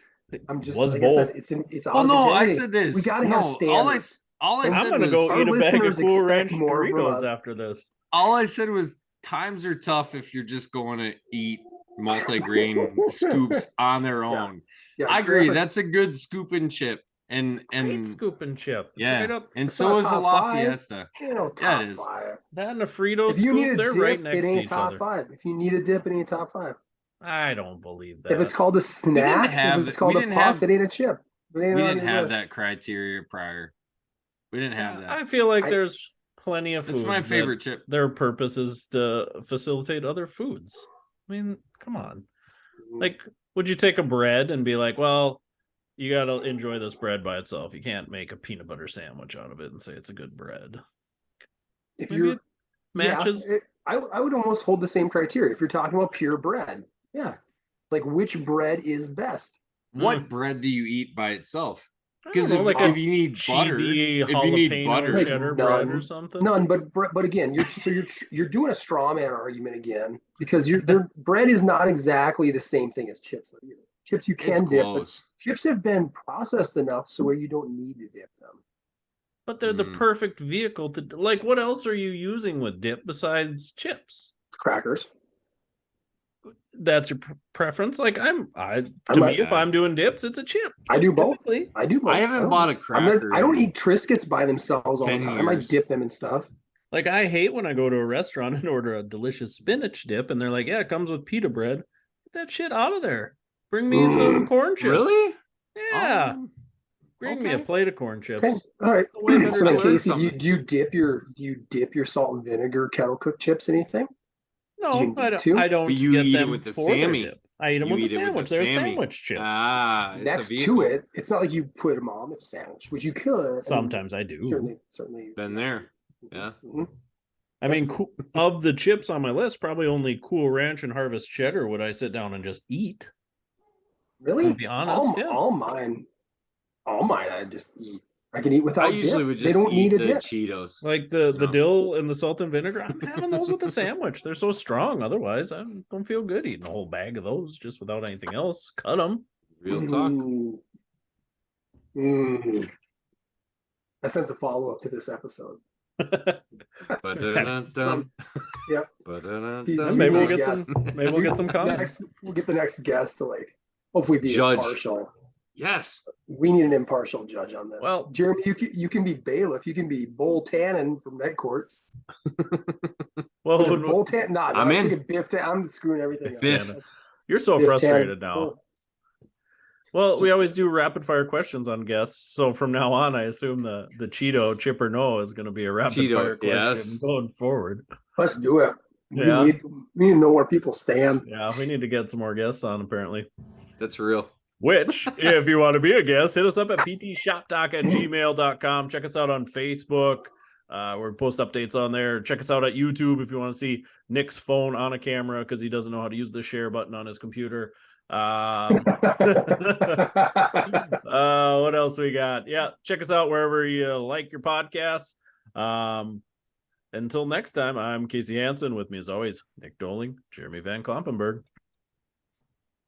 I'm just Was like both. I said, it's Well, no, I objectivity. said this. We gotta no, have standards. all I And said I'm gonna was, go our eat a bag of listeners Cool expect Ranch more from Doritos us. after this. all I said was times are tough if you're just going to eat multigrain scoops on their Yeah. own. Yeah, I agree. That's a good scoop and chip. And Great scoop and chip. It's yeah, right up. and It's so not is a top La five. Fiesta. top Yeah, it is. five. That and a Frito If you need scoop, a they're dip, right next it to ain't each top other. five. If you need a dip, it ain't top five. I don't believe that. If it's called a snack, have if it's the- called we a didn't puff, have- it ain't a chip. It ain't We on didn't your have list. that criteria prior. We didn't have that. I feel like I- there's plenty of foods. It's my that favorite chip. Their purpose is to facilitate other foods. I mean, come on. Like, would you take a bread and be like, well, you got to enjoy this bread by itself. You can't make a peanut butter sandwich out of it and say it's a good bread. If Maybe you're it matches. I would almost hold the same criteria if you're talking about pure bread. Yeah. Like which bread is best? What bread do you eat by itself? I don't Because know, if, like a if you need butter, cheesy if you need jalapeno butter, Like cheddar bread or none. something. None, but again, you're doing a straw man argument again because their bread is not exactly the same thing as chips. Either. Chips you it's can dip, but close. chips have been processed enough so where you don't need to dip them. But they're the Mm. perfect vehicle to, like, what else are you using with dip besides chips? Crackers. That's your preference. Like I to might- me, if I'm doing dips, it's a chip. I do both. Typically. I do both. I haven't bought a I cracker. don't in- eat Triscuits by themselves all the 10 time. I years. dip them in stuff. Like, I hate when I go to a restaurant and order a delicious spinach dip, and they're like, "Yeah, it comes with pita bread." Get that shit out of there. Bring me some corn chips. Really? Yeah. Um, Bring me a okay. plate of corn Okay, chips. all right. Way better So then, I learned Casey, something. do you dip your salt and vinegar kettle cooked chips? Anything? Do No, you I need don't. to? I don't But you get eat it them with the for their Sammy. dip. I eat them You with eat the it with sandwich. the They're a Sammy. sandwich chip. It's Next a to vehicle. it, it's not like you put them on a sandwich, which you could. I mean, Sometimes I do. certainly. Been there. Yeah. Mhm. I mean, of the chips on my list, probably only Cool Ranch and Harvest Cheddar would I sit down and just eat. Really? To be honest, yeah. all mine, I just eat. I can eat without I usually dip. would They just don't eat need a the dip. Cheetos. Like the No. dill and the salt and vinegar, I'm having those with a sandwich. They're so strong. Otherwise, I don't feel good eating a whole bag of those just without anything else. Cut them. Real talk. That sends a follow up to this episode. Ba-da-dun-dun. Yep. Ba-da-dun-dun. Maybe we'll Yeah. get some. Maybe we'll get some comments. We'll get the next guest to hopefully be Judge. impartial. Yes. We need an impartial judge on this. Well- Jeremy, you can be bailiff. You can be Bull Tannen from Night Court. Well, Was it Bull Tannen? No, I'm in. thinking Biff Tannen. I'm screwing everything Biff. up. you're so Biff frustrated Tannen. now. Well, we always do rapid fire questions on guests. So from now on, I assume the Cheeto chip or no is going to be a rapid Cheeto, fire question yes. going forward. Let's do it. Yeah. We need to know where people stand. Yeah, we need to get some more guests on apparently. That's real. Which, if you want to be a guest, hit us up at ptshoptalk@gmail.com. Check us out on Facebook. We post updates on there. Check us out at YouTube if you want to see Nick's phone on a camera because he doesn't know how to use the share button on his computer. What else we got? Yeah, check us out wherever you like your podcasts. Until next time, I'm Casey Hansen. With me as always, Nick Doling, Jeremy Van Klompenberg.